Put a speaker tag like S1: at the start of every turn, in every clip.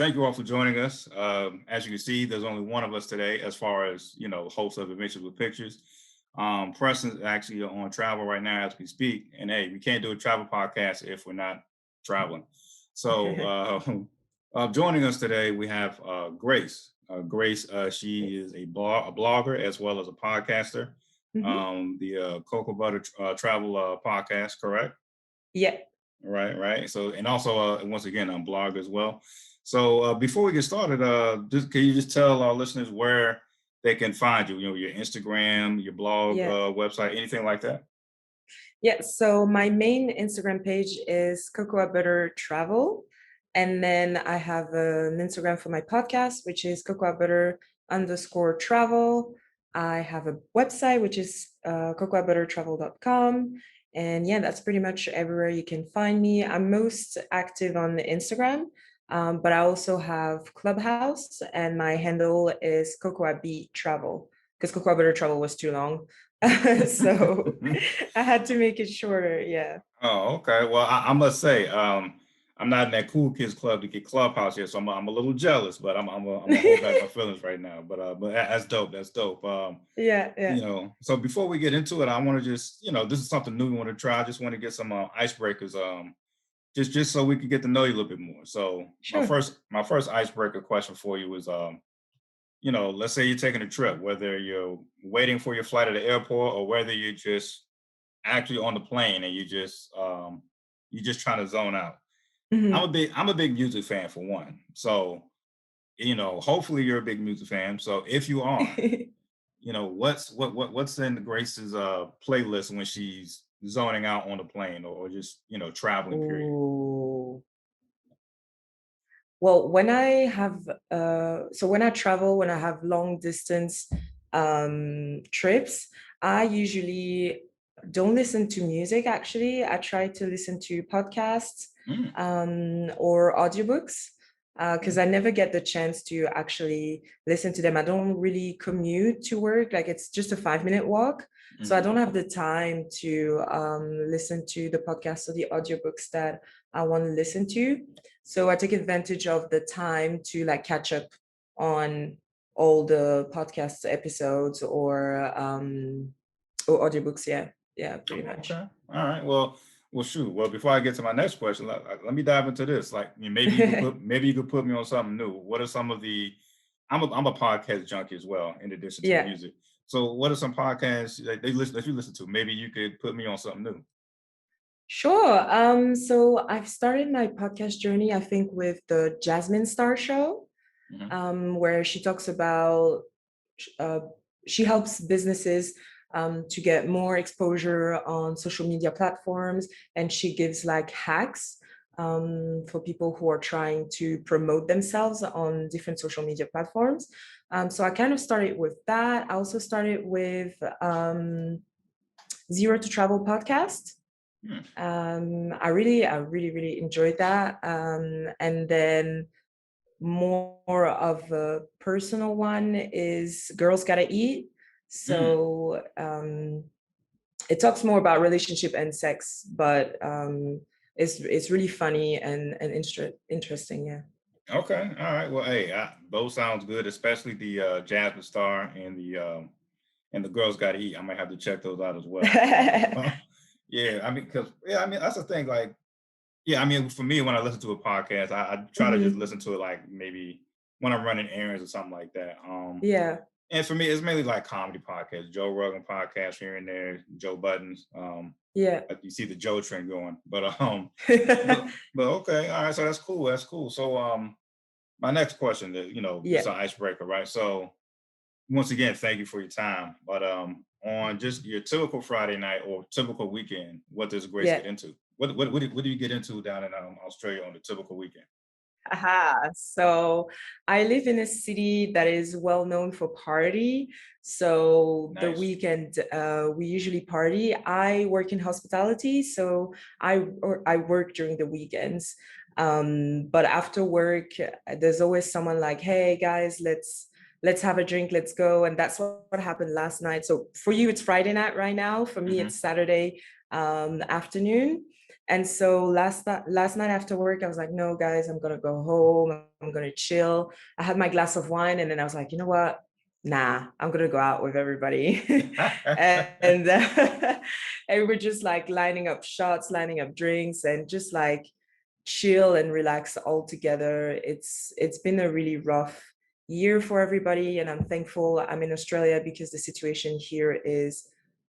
S1: thank you all for joining us. As you can see, there's only one of us today as far as, hosts of Adventures with Pictures. Preston's actually on travel right now as we speak. And hey, we can't do a travel podcast if we're not traveling. So joining us today, we have Grace. Grace, she is a blogger as well as a podcaster. The Cocoa Butter Travel podcast, correct?
S2: Yeah.
S1: Right. So, and also, once again, I'm blogger as well. So, before we get started, can you just tell our listeners where they can find you? Your Instagram, your blog,
S2: Yeah.
S1: website, anything like that.
S2: Yeah. So my main Instagram page is Cocoa Butter Travel. And then I have an Instagram for my podcast, which is Cocoa Butter _ travel. I have a website, which is cocoabuttertravel.com. And yeah, that's pretty much everywhere you can find me. I'm most active on the Instagram, but I also have Clubhouse, and my handle is Cocoa Beat Travel because Cocoa Butter Travel was too long. So I had to make it shorter. Yeah.
S1: Oh, okay. Well, I must say, I'm not in that cool kids club to get Clubhouse here, so I'm a little jealous, but I'm gonna hold back my feelings right now. But that's dope. That's dope.
S2: Yeah.
S1: So before we get into it, I want to just, this is something new we want to try. I just want to get some icebreakers, just so we can get to know you a little bit more. So
S2: Sure.
S1: my first icebreaker question for you is, let's say you're taking a trip, whether you're waiting for your flight at the airport or whether you're just actually on the plane and you're just trying to zone out.
S2: Mhm.
S1: I'm a big music fan for one. So, hopefully you're a big music fan. So if you are, what's in Grace's playlist when she's zoning out on the plane or just traveling period.
S2: Ooh. Well, when I have when I travel, when I have long distance trips, I usually don't listen to music actually. I try to listen to podcasts
S1: Mm,
S2: or audiobooks because
S1: mm,
S2: I never get the chance to actually listen to them. I don't really commute to work, like it's just a 5-minute walk. So I
S1: mhm.
S2: don't have the time to listen to the podcasts or the audiobooks that I want to listen to. So I take advantage of the time to like catch up on all the podcast episodes or audiobooks. Yeah, pretty much.
S1: Okay. All right. Well, shoot. Well, before I get to my next question, let me dive into this. Like, maybe you could put me on something new. What are some of the? I'm a podcast junkie as well, in addition to
S2: Yeah.
S1: music. So, what are some podcasts that you listen to? Maybe you could put me on something new.
S2: Sure. So I've started my podcast journey, I think, with the Jasmine Star Show,
S1: Hmm.
S2: where she talks about uh, she helps businesses to get more exposure on social media platforms, and she gives like hacks for people who are trying to promote themselves on different social media platforms. So I kind of started with that. I also started with Zero to Travel podcast.
S1: Hmm.
S2: I really enjoyed that. And then more of a personal one is Girls Gotta Eat.
S1: Hmm.
S2: So it talks more about relationship and sex, but it's really funny and interesting. Yeah.
S1: Okay. All right. Well, hey, both sounds good, especially the Jasmine Star and the Girls Got to Eat. I might have to check those out as well. Yeah. I mean, that's the thing. Like, yeah, I mean, for me, when I listen to a podcast, I try to just
S2: Hmm.
S1: listen to it like maybe when I'm running errands or something like that.
S2: Yeah.
S1: And for me, it's mainly like comedy podcasts, Joe Rogan podcast here and there, Joe Buttons.
S2: Yeah.
S1: Like you see the Joe trend going, but okay, all right, so that's cool. That's cool. So my next question, that this is
S2: Yeah.
S1: an icebreaker, right? So once again, thank you for your time. But on just your typical Friday night or typical weekend, what does Grace
S2: Yeah.
S1: get into? What do you get into down in Australia on the typical weekend?
S2: Aha. So I live in a city that is well known for party. So the
S1: Nice.
S2: weekend, we usually party. I work in hospitality, so I work during the weekends. But after work, there's always someone like, "Hey guys, let's have a drink, let's go." And that's what happened last night. So for you, it's Friday night right now. For me,
S1: Hmm.
S2: it's Saturday afternoon. And so last night after work, I was like, no, guys, I'm gonna go home. I'm gonna chill. I had my glass of wine, and then I was like, you know what? Nah, I'm gonna go out with everybody. and and we're just like lining up shots, lining up drinks, and just like chill and relax all together. It's been a really rough year for everybody, and I'm thankful I'm in Australia because the situation here is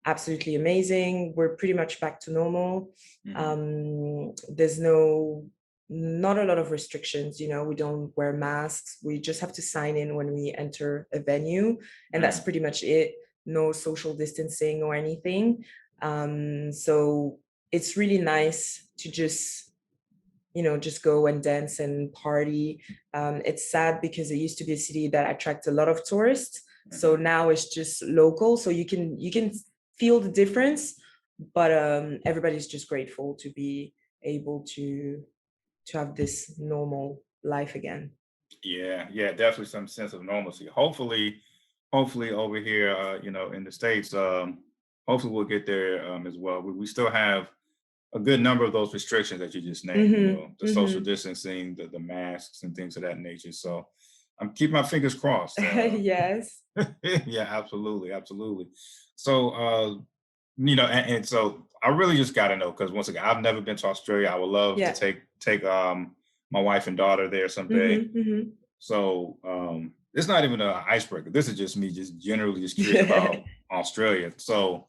S2: absolutely amazing. We're pretty much back to normal.
S1: Mhm.
S2: There's not a lot of restrictions. We don't wear masks. We just have to sign in when we enter a venue, and that's
S1: Mm.
S2: pretty much it. No social distancing or anything. So it's really nice to just go and dance and party. It's sad because it used to be a city that attracts a lot of tourists. So
S1: Mhm.
S2: now it's just local. So you can feel the difference, but everybody's just grateful to be able to have this normal life again.
S1: Yeah, yeah, definitely some sense of normalcy. Hopefully over here, in the States, hopefully we'll get there as well. We still have a good number of those restrictions that you just named,
S2: Mm-hmm.
S1: the social
S2: Mm-hmm.
S1: distancing, the masks and things of that nature. So I'm keeping my fingers crossed.
S2: Yes.
S1: Yeah, absolutely, absolutely. So, and so I really just got to know because once again, I've never been to Australia. I would love to
S2: Yeah.
S1: take my wife and daughter there someday.
S2: Mm-hmm.
S1: So it's not even an icebreaker. This is just me, just generally just curious
S2: Mm-hmm.
S1: about Australia. So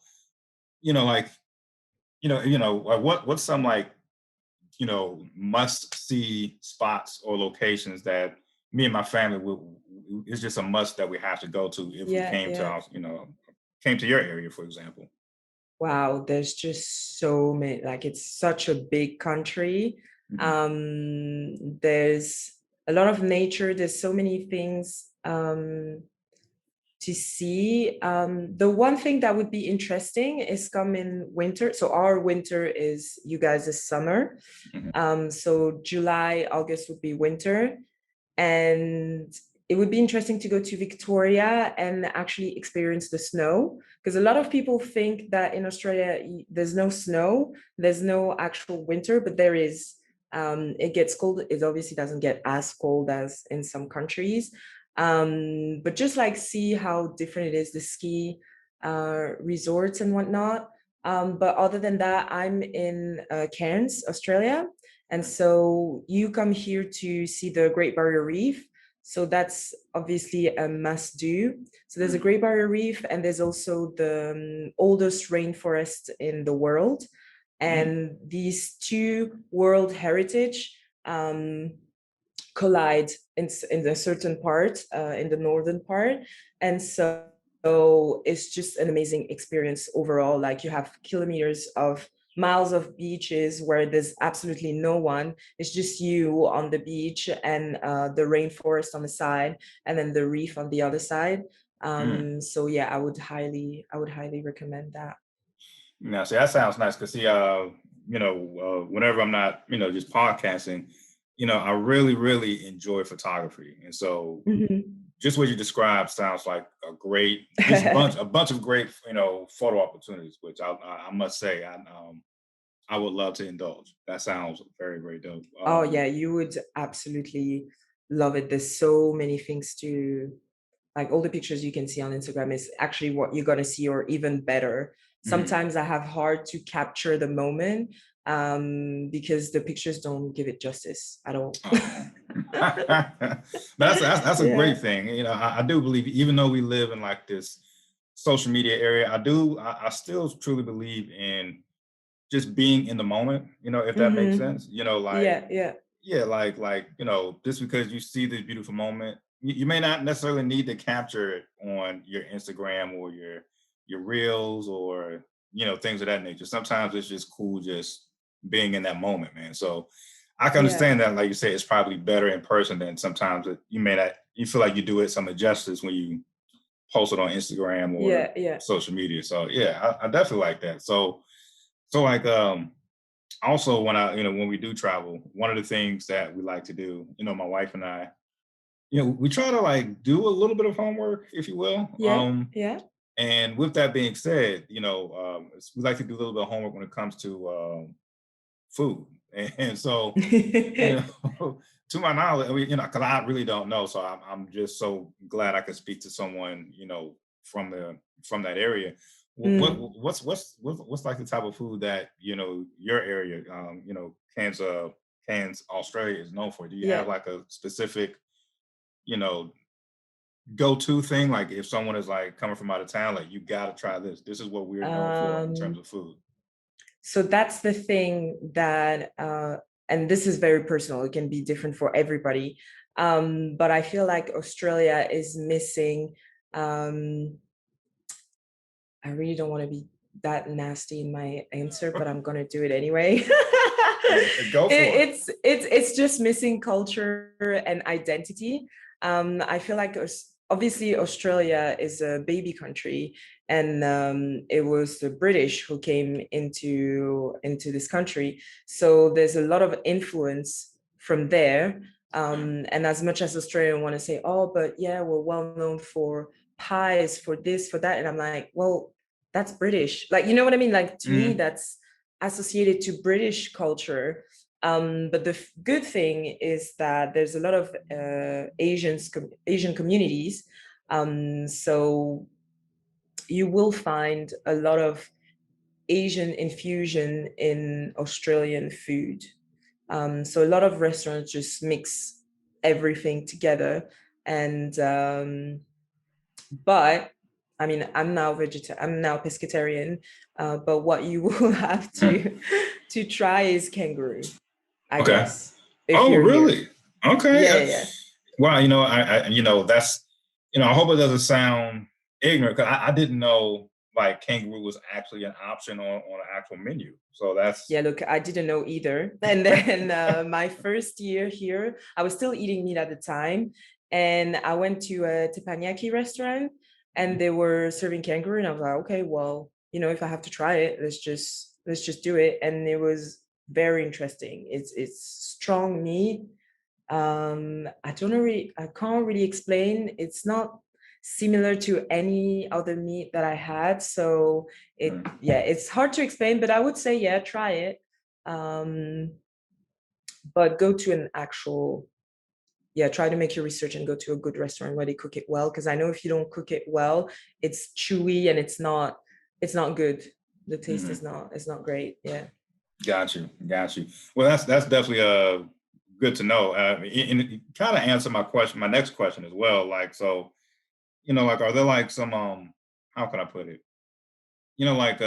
S1: like like what's some like must see spots or locations that me and my family will it's just a must that we have to go to if we
S2: Yeah,
S1: came to
S2: yeah.
S1: came to your area, for example.
S2: Wow, there's just so many, like it's such a big country.
S1: Hmm.
S2: There's a lot of nature, there's so many things to see. The one thing that would be interesting is come in winter. So our winter is you guys' summer.
S1: Hmm.
S2: So July, August would be winter. And it would be interesting to go to Victoria and actually experience the snow, because a lot of people think that in Australia there's no snow, there's no actual winter, but there is. It gets cold. It obviously doesn't get as cold as in some countries, but just like see how different it is, the ski resorts and whatnot. But other than that, I'm in Cairns, Australia, and so you come here to see the Great Barrier Reef. So that's obviously a must do. So there's a
S1: Hmm.
S2: Great Barrier Reef, and there's also the oldest rainforest in the world.
S1: Hmm.
S2: And these two world heritage um, collide in a certain part, in the northern part. And so it's just an amazing experience overall. Like you have kilometers of miles of beaches where there's absolutely no one. It's just you on the beach and the rainforest on the side, and then the reef on the other side. So yeah, I would highly recommend that.
S1: Now, see, that sounds nice because see, whenever I'm not, just podcasting, I really, really enjoy photography, and so
S2: Mhm.
S1: just what you described sounds like just a bunch of great, photo opportunities, which I must say, I would love to indulge. That sounds very, very dope.
S2: Oh yeah, you would absolutely love it. There's so many things to, like, all the pictures you can see on Instagram is actually what you're gonna see, or even better.
S1: Mhm.
S2: Sometimes I have hard to capture the moment because the pictures don't give it justice at all.
S1: Oh. But that's a
S2: Yeah.
S1: great thing. I do believe, even though we live in like this social media area, I still truly believe in just being in the moment, if that makes
S2: Hmm.
S1: sense.
S2: Yeah, yeah,
S1: Yeah, just because you see this beautiful moment, you may not necessarily need to capture it on your Instagram or your reels or things of that nature. Sometimes it's just cool just being in that moment, man. So I can
S2: yeah,
S1: understand that, like you said, it's probably better in person than sometimes you may not. You feel like you do it some injustice when you post it on Instagram or
S2: yeah, yeah,
S1: social media. So yeah, I definitely like that. So like also when when we do travel, one of the things that we like to do, my wife and I, we try to like do a little bit of homework, if you will.
S2: yeah, yeah.
S1: And with that being said, we like to do a little bit of homework when it comes to food. And so, you know, to my knowledge, I mean, you know, because I really don't know. So I'm just so glad I could speak to someone, you know, from that area.
S2: Mm,
S1: What's like the type of food that, you know, your area, you know, Cairns, Australia is known for? Do you have
S2: yeah.
S1: like a specific, you know, go-to thing? Like if someone is like coming from out of town, like you got to try this. This is what we're known for in terms
S2: Um,
S1: of food.
S2: so that's the thing that, and this is very personal, it can be different for everybody. But I feel like Australia is missing, um, I really don't want to be that nasty in my answer, but I'm gonna do it anyway.
S1: Go for it.
S2: It's just missing culture and identity. I feel like obviously Australia is a baby country, and it was the British who came into this country. So there's a lot of influence from there. And as much as Australia want to say, oh, but yeah, we're well known for pies, for this, for that, and I'm like, well, that's British. Like, you know what I mean? Like to me,
S1: Mhm.
S2: that's associated to British culture. But the good thing is that there's a lot of Asian communities. So you will find a lot of Asian infusion in Australian food. So a lot of restaurants just mix everything together. And but I mean, I'm now pescatarian, but what you will have to try is kangaroo, I
S1: Okay.
S2: guess, if
S1: Oh,
S2: you're here.
S1: really? Okay.
S2: Yeah, yeah, yeah.
S1: Well, you know, you know, that's, you know, I hope it doesn't sound ignorant because I didn't know like kangaroo was actually an option on an actual menu. So that's
S2: Yeah, look, I didn't know either. And then my first year here, I was still eating meat at the time. And I went to a teppanyaki restaurant and they were serving kangaroo. And I was like, okay, well, you know, if I have to try it, let's just do it. And it was very interesting. It's strong meat. I can't really explain. It's not similar to any other meat that I had. So
S1: mm,
S2: yeah, it's hard to explain, but I would say, yeah, try it. Um, but go to an actual, yeah, try to make your research and go to a good restaurant where they cook it well. Cause I know if you don't cook it well, it's chewy and it's not good. The taste
S1: mhm.
S2: is not great. Yeah.
S1: Got you, got you. Well, that's definitely good to know. And kind of answer my question, my next question as well. Like, so you know, like, are there like some how can I put it? You know, like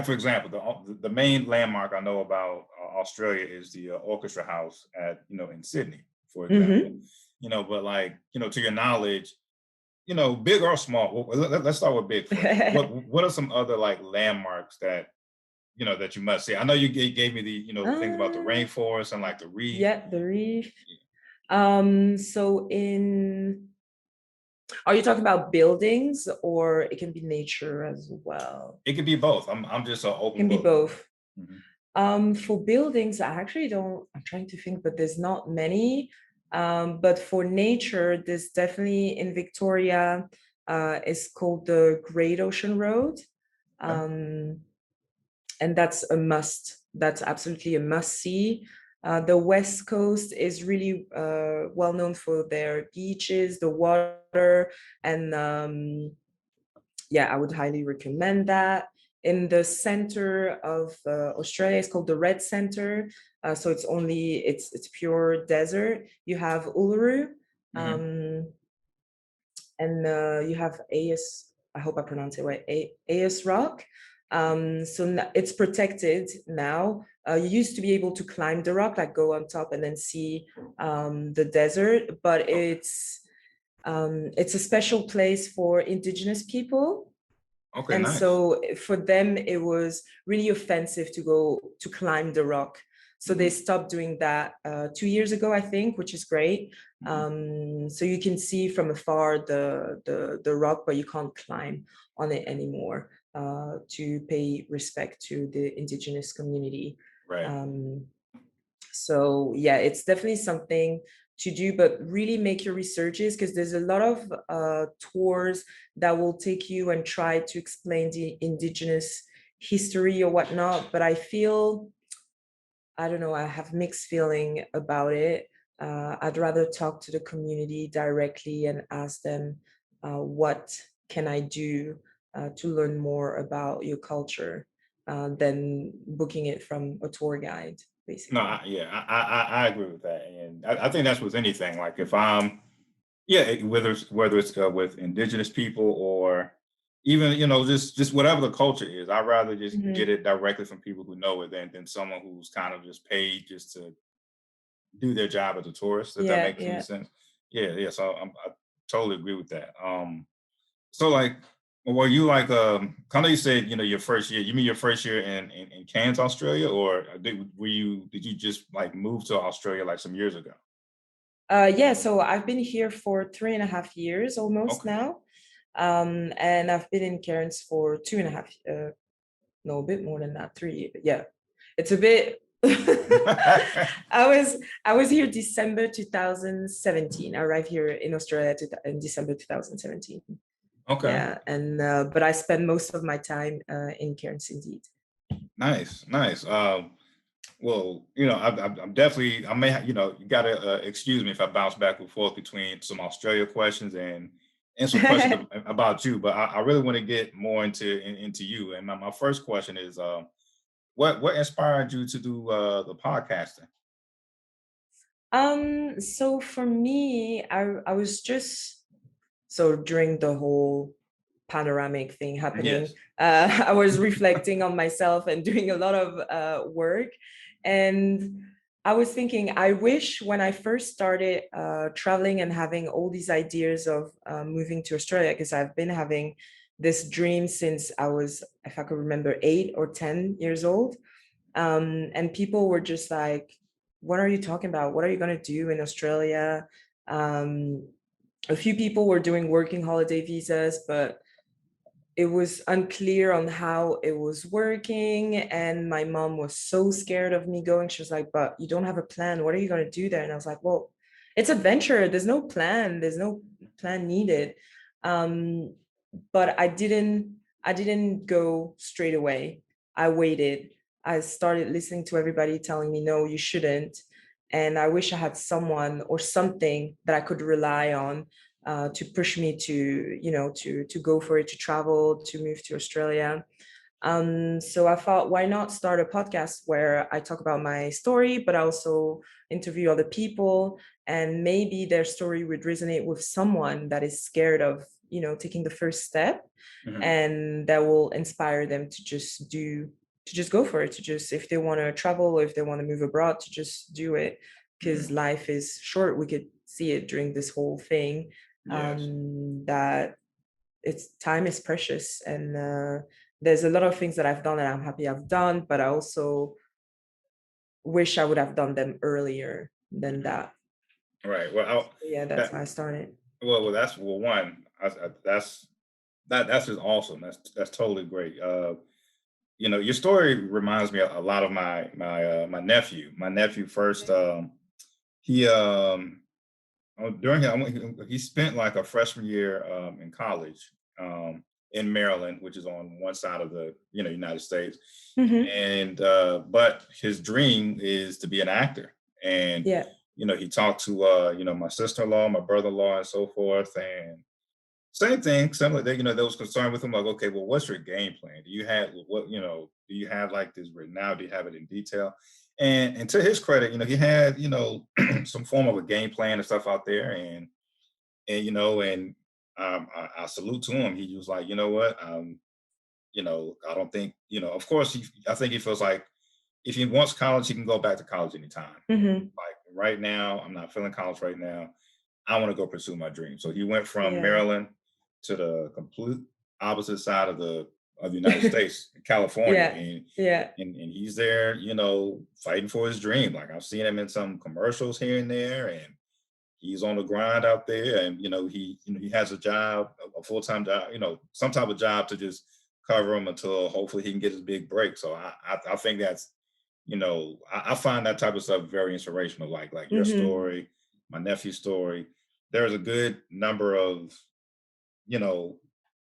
S1: for example, the main landmark I know about Australia is the Orchestra House at, you know, in Sydney, for example.
S2: Mm-hmm.
S1: You know, but like, you know, to your knowledge, you know, big or small. Well, let's start with big first. What are some other like landmarks that, you know, that you must see? I know you gave me the, you know, the things about the
S2: uh,
S1: rainforest and like the reef.
S2: yeah, the reef. So in Are you talking about buildings or it can be nature as well?
S1: It could be both. I'm just an
S2: It
S1: open
S2: can be
S1: book.
S2: both.
S1: Mhm.
S2: For buildings, I actually don't, I'm trying to think, but there's not many. But for nature, there's definitely in Victoria, it's called the Great Ocean Road.
S1: Okay.
S2: Um, and that's a must. That's absolutely a must see. The West Coast is really well known for their beaches, the water, and yeah, I would highly recommend that. In the center of Australia, it's called the Red Center. So it's pure desert. You have Uluru,
S1: Hmm.
S2: um, and you have AS. I hope I pronounce it right. AS Rock. So it's protected now. You used to be able to climb the rock, like go on top and then see the desert, but it's a special place for Indigenous people.
S1: Okay,
S2: And
S1: nice.
S2: so for them, it was really offensive to go to climb the rock. So they
S1: Hmm.
S2: stopped doing that 2 years ago, I think, which is great.
S1: Hmm.
S2: So you can see from afar the rock, but you can't climb on it anymore to pay respect to the indigenous community.
S1: Right.
S2: Um, so yeah, it's definitely something to do, but really make your researches because there's a lot of tours that will take you and try to explain the indigenous history or whatnot. But I feel I don't know, I have mixed feeling about it. I'd rather talk to the community directly and ask them, what can I do to learn more about your culture, than booking it from a tour guide,
S1: No,
S2: basically.
S1: yeah, I agree with that, and I think that's with anything. Like if I'm, yeah, whether it's with indigenous people or even just whatever the culture is, I'd rather just get
S2: Mhm.
S1: it directly from people who know it than someone who's kind of just paid just to do their job as a tourist. If that
S2: Yeah,
S1: makes any
S2: yeah.
S1: sense. Yeah, yeah. So I totally agree with that. So like, were you like, kind of you said, your first year, you mean your first year in Cairns, Australia, or did you just like move to Australia like some years ago?
S2: Yeah, so I've been here for 3.5 years almost
S1: Okay.
S2: now. And I've been in Cairns for 2.5, no, a bit more than that, 3, but yeah, it's a bit. I was here December 2017. I arrived here in Australia in December 2017.
S1: Okay.
S2: Yeah, and but I spend most of my time in Cairns indeed.
S1: Nice, nice. Well, I'm definitely, I may, you gotta excuse me if I bounce back and forth between some Australia questions and some questions about you, but I really want to get more into you. And my first question is, what inspired you to do the podcasting?
S2: So for me, I was just, so during the whole panoramic thing happening,
S1: Yes.
S2: I was reflecting on myself and doing a lot of work. And I was thinking, I wish when I first started traveling and having all these ideas of moving to Australia, because I've been having this dream since I was, if I could remember, 8 or 10 years old. And people were just like, what are you talking about? What are you going to do in Australia? Um, a few people were doing working holiday visas, but it was unclear on how it was working. And my mom was so scared of me going. She was like, but you don't have a plan. What are you going to do there? And I was like, well, it's adventure. There's no plan. There's no plan needed. Um, but I didn't go straight away. I waited. I started listening to everybody telling me, no, you shouldn't. And I wish I had someone or something that I could rely on to push me to, to go for it, to travel, to move to Australia. So I thought, why not start a podcast where I talk about my story, but I also interview other people, and maybe their story would resonate with someone that is scared of, taking the first step,
S1: Mhm.
S2: and that will inspire them to just go for it, to just, if they want to travel or if they want to move abroad, to just do it, because
S1: Mhm.
S2: life is short. We could see it during this whole thing,
S1: Yes.
S2: that it's time is precious. And there's a lot of things that I've done that I'm happy I've done, but I also wish I would have done them earlier than
S1: Mhm.
S2: that.
S1: Right. Well,
S2: Yeah, that's
S1: that
S2: why I started.
S1: that's one. That's just awesome. That's totally great. Your story reminds me a lot of my nephew. My nephew first, he during he spent like a freshman year in college in Maryland, which is on one side of the United States,
S2: Hmm.
S1: and but his dream is to be an actor. And
S2: Yeah.
S1: he talked to my sister-in-law, my brother-in-law, and so forth, and same thing, similar. They was concerned with him, like, okay, well, what's your game plan? Do you have like this written out? Do you have it in detail? And to his credit, he had, some form of a game plan and stuff out there, and I salute to him. He was like, you know what, I don't think, of course, I think he feels like if he wants college, he can go back to college anytime.
S2: Hmm.
S1: Like right now, I'm not feeling college right now. I want to go pursue my dream. So he went from
S2: Yeah.
S1: Maryland to the complete opposite side of the United States, California,
S2: Yeah. Yeah.
S1: and he's there, fighting for his dream. Like I've seen him in some commercials here and there, and he's on the grind out there. And he has a job, a full time job, some type of job to just cover him until hopefully he can get his big break. So I think that's I find that type of stuff very inspirational, like your
S2: Hmm.
S1: story, my nephew's story. There's a good number of, you know,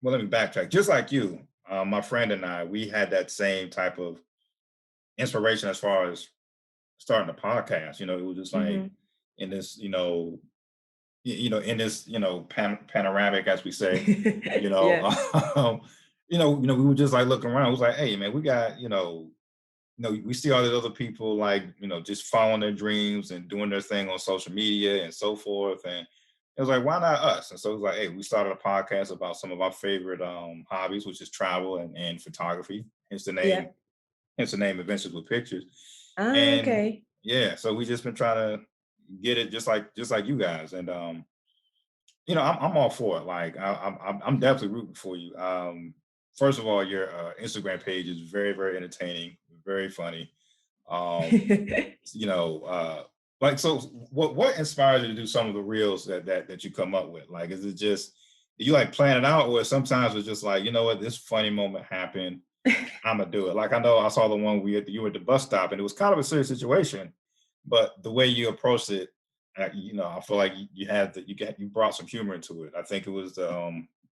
S1: well, let me backtrack. Just like you, my friend and I, we had that same type of inspiration as far as starting a podcast. It was just like
S2: Mhm.
S1: in this, in this, panoramic, as we say, you know,
S2: Yeah.
S1: um, we were just like looking around. It was like, hey, man, we got, we see all these other people like, just following their dreams and doing their thing on social media and so forth. And it was like, why not us? And so it was like, hey, we started a podcast about some of our favorite hobbies, which is travel and photography. Hence the
S2: Yeah.
S1: name, Adventures with Pictures.
S2: Ah,
S1: And
S2: okay.
S1: yeah, so we just been trying to get it just like you guys. And I'm all for it. Like I'm definitely rooting for you. First of all, your Instagram page is very, very entertaining, very funny. Um, you know, like so what inspires you to do some of the reels that you come up with? Like, is it just do you like plan it out, or sometimes it's just like, what, this funny moment happened, I'm gonna do it. Like I know I saw the one where you were at the bus stop and it was kind of a serious situation, but the way you approached it, I feel like you brought some humor into it. I think it was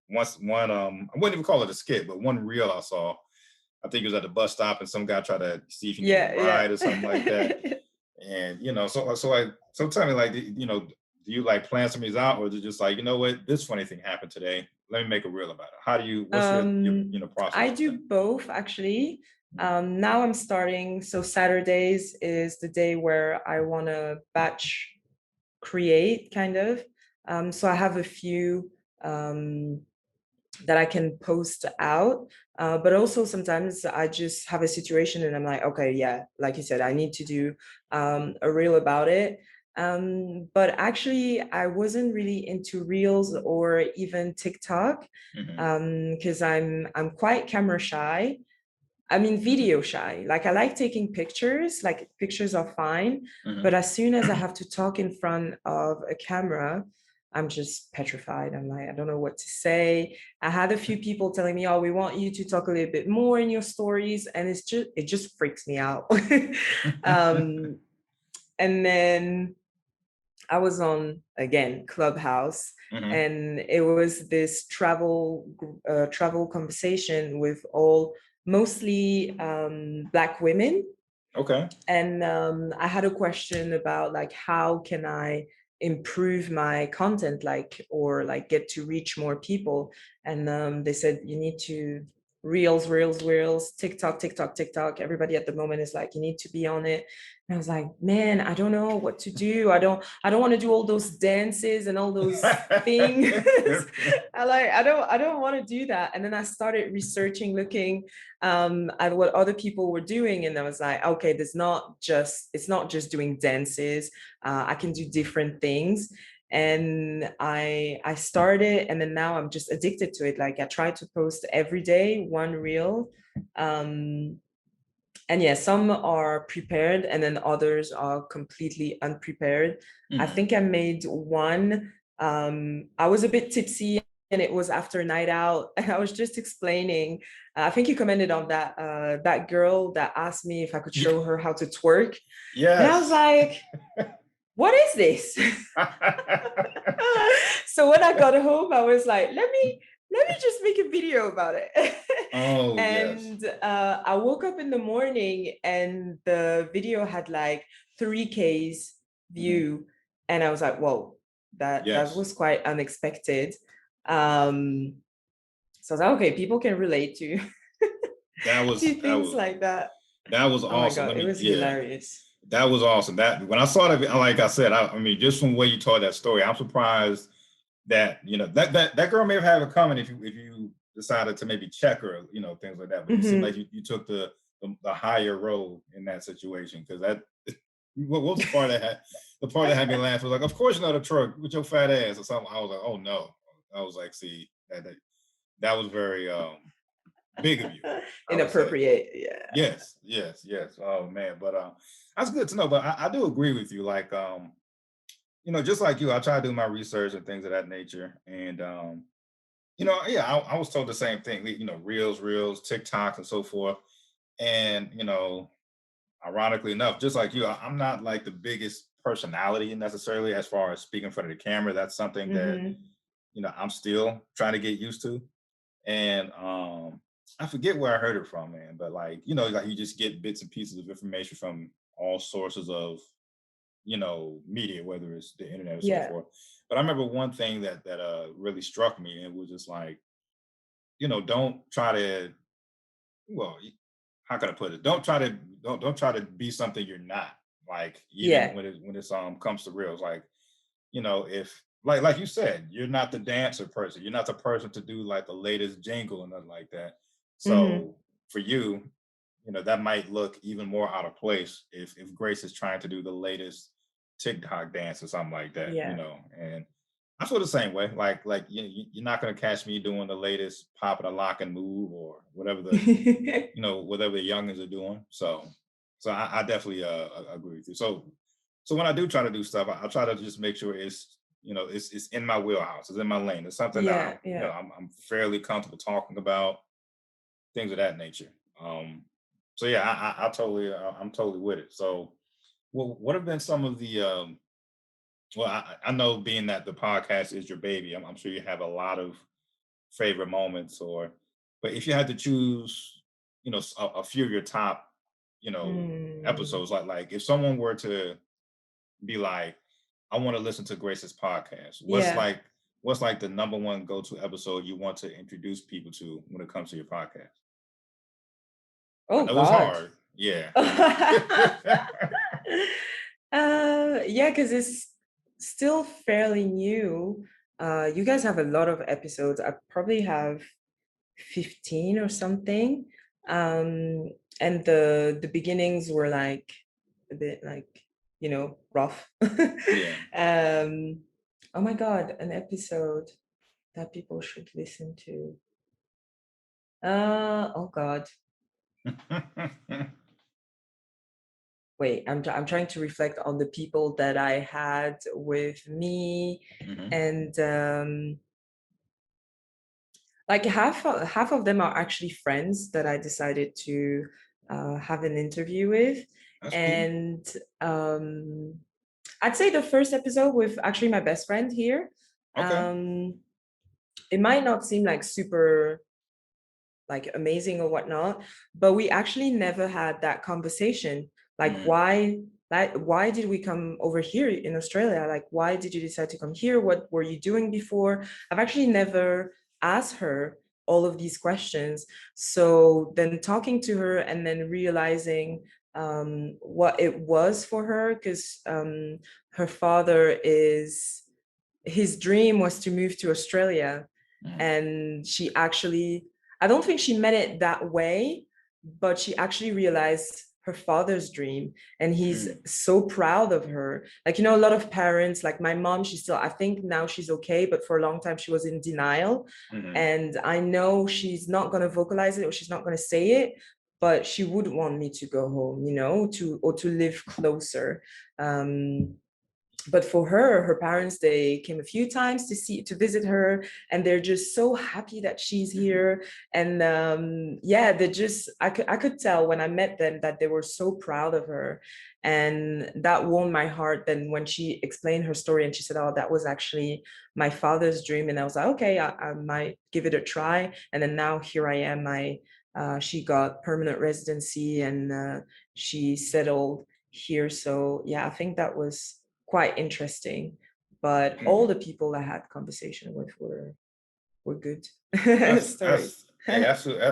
S1: once one I wouldn't even call it a skit, but one reel I saw. I think it was at the bus stop and some guy tried to see if he can get a
S2: Yeah,
S1: ride or something like that.
S2: yeah.
S1: And so tell me, like, do you like plan some of these out, or is it just like, what, this funny thing happened today? Let me make a reel about it. What's your
S2: I
S1: process for that?
S2: do both actually. Now I'm starting. So Saturdays is the day where I want to batch create, kind of. So I have a few um, that I can post out. But also sometimes I just have a situation and I'm like, okay, yeah, like you said, I need to do a reel about it. But actually, I wasn't really into reels or even TikTok
S1: Hmm.
S2: because I'm quite camera shy. I mean, video shy. Like I like taking pictures, like pictures are fine. But
S1: Hmm.
S2: as soon as I have to talk in front of a camera, I'm just petrified. I'm like, I don't know what to say. I had a few people telling me, oh, we want you to talk a little bit more in your stories. And it just freaks me out. um, and then I was on again Clubhouse,
S1: Hmm.
S2: and it was this travel conversation with all mostly Black women,
S1: Okay.
S2: and I had a question about like how can I improve my content, like, or like get to reach more people. And they said you need to reels, TikTok, TikTok, TikTok. Everybody at the moment is like, you need to be on it. And I was like, man, I don't know what to do. I don't want to do all those dances and all those things. I don't want to do that. And then I started researching, looking at what other people were doing, and I was like, okay, it's not just doing dances. I can do different things. And I started, and then now I'm just addicted to it. Like I try to post every day one reel. um and yeah, some are prepared and then others are completely unprepared. I
S1: Hmm.
S2: think I made one. I was a bit tipsy and it was after a night out and I was just explaining. I think you commented on that girl that asked me if I could
S1: Yeah.
S2: show her how to twerk. And I was
S1: Yes.
S2: like, what is this? So when I got home, I was like, let me just make a video about it.
S1: Oh, yes.
S2: And I woke up in the morning and the video had like 3K's
S1: Hmm.
S2: view. And I was like, whoa, that
S1: Yes.
S2: was quite unexpected. Um, so I was like, okay, people can relate to
S1: That
S2: to
S1: was that
S2: things
S1: was
S2: like that.
S1: that was
S2: Oh my
S1: awesome.
S2: God,
S1: Let
S2: it
S1: me
S2: was
S1: Yeah.
S2: hilarious.
S1: That was awesome. That when I saw that, like I said, I mean, just from the way you told that story, I'm surprised that that girl may have had it coming if you decided to maybe check her, things like that. But it seemed like
S2: Mhm.
S1: you took the higher road in that situation, because that what was the part that had me laugh was like, of course you know the truck with your fat ass or something. I was like, oh no. I was like, see, that was very big of you, I would say.
S2: Inappropriate, yeah.
S1: Yes, yes, yes. Oh man, but that's good to know. But I do agree with you. Like, just like you, I try to do my research and things of that nature. And yeah, I was told the same thing. Reels, TikToks, and so forth. And ironically enough, just like you, I'm not like the biggest personality necessarily as far as speaking in front of the camera. That's something that
S2: Mhm.
S1: I'm still trying to get used to. And I forget where I heard it from, man, but like, like you just get bits and pieces of information from all sources of, media, whether it's the internet or so
S2: Yeah.
S1: forth. But I remember one thing that really struck me, and it was just like, don't try to, well, how can I put it? Don't try to be something you're not. Like, even
S2: Yeah.
S1: when it's comes to real, it's like, if like you said, you're not the dancer person, you're not the person to do like the latest jingle and nothing like that.
S2: Hmm.
S1: So for you, that might look even more out of place if Grace is trying to do the latest TikTok dance or something like that,
S2: Yeah.
S1: and I feel the same way. Like you're not gonna catch me doing the latest pop and a lock and move or whatever whatever the youngins are doing. So I definitely agree with you. So when I do try to do stuff, I try to just make sure it's in my wheelhouse, it's in my lane. It's something that
S2: Yeah. Yeah.
S1: I'm fairly comfortable talking about, things of that nature. So yeah, I'm totally with it. So what have been some of the well, I know being that the podcast is your baby, I'm sure you have a lot of favorite moments, but if you had to choose, a few of your top,
S2: Mm.
S1: episodes, like if someone were to be like, I want to listen to Grace's podcast,
S2: Yeah.
S1: what's like the number one go-to episode you want to introduce people to when it comes to your podcast? I
S2: Oh
S1: know it's
S2: God.
S1: hard. Yeah.
S2: Yeah, because it's still fairly new. You guys have a lot of episodes. I probably have 15 or something. Um, and the beginnings were like a bit like, rough.
S1: Yeah.
S2: Oh my God, an episode that people should listen to. Oh God. Wait, I'm trying to reflect on the people that I had with me,
S1: Hmm.
S2: and like half of them are actually friends that I decided to have an interview with,
S1: That's cool.
S2: and I'd say the first episode with actually my best friend here.
S1: Okay.
S2: Um, it might not seem like super like amazing or whatnot, but we actually never had that conversation. Like
S1: Mm,
S2: why did we come over here in Australia? Like why did you decide to come here? What were you doing before? I've actually never asked her all of these questions. So then talking to her and then realizing what it was for her, because her father is his dream was to move to Australia,
S1: mm,
S2: and she actually, I don't think she meant it that way, but she actually realized her father's dream, and he's
S1: mm,
S2: so proud of her. Like, a lot of parents, like my mom, she's still, I think now she's okay, but for a long time she was in denial.
S1: mhm,
S2: And I know she's not going to vocalize it or she's not going to say it, but she would want me to go home, to live closer. Um, but for her parents, they came a few times to visit her, and they're just so happy that she's
S1: mhm,
S2: here. And yeah, they just, I could tell when I met them that they were so proud of her, and that warmed my heart. Then when she explained her story and she said, oh, that was actually my father's dream, and I was like, okay, I might give it a try. And then now here I am. She got permanent residency, and she settled here. So yeah, I think that was quite interesting. But all
S1: mhm.
S2: the people I had conversation with were good stories.
S1: That's hey,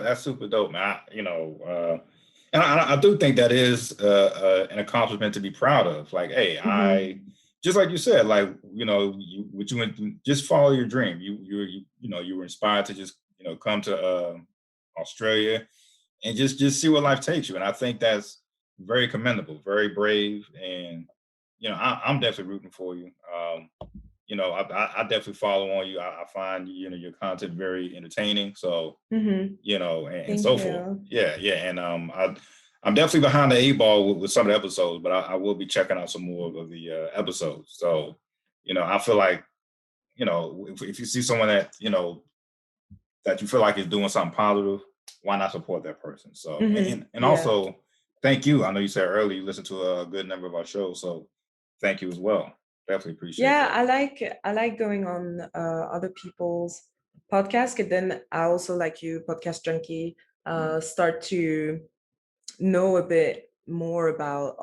S1: that's super dope, man. And I do think that is an accomplishment to be proud of. Like, hey, I
S2: Hmm.
S1: just like you said, like you went just follow your dream. You were inspired to just come to Australia and just see where life takes you. And I think that's very commendable, very brave, and I'm definitely rooting for you. I definitely follow on you. I find your content very entertaining. So
S2: Hmm.
S1: and
S2: Thank
S1: so forth.
S2: you.
S1: Yeah, yeah. And I'm definitely behind the eight ball with some of the episodes, but I will be checking out some more of the episodes. So I feel like if you see someone that you feel like is doing something positive, why not support that person? So and
S2: Yeah.
S1: also thank you. I know you said earlier you listened to a good number of our shows, so thank you as well. Definitely appreciate
S2: Yeah,
S1: that.
S2: I like going on other people's podcasts, and then I also, like you, podcast junkie,
S1: Mm,
S2: start to know a bit more about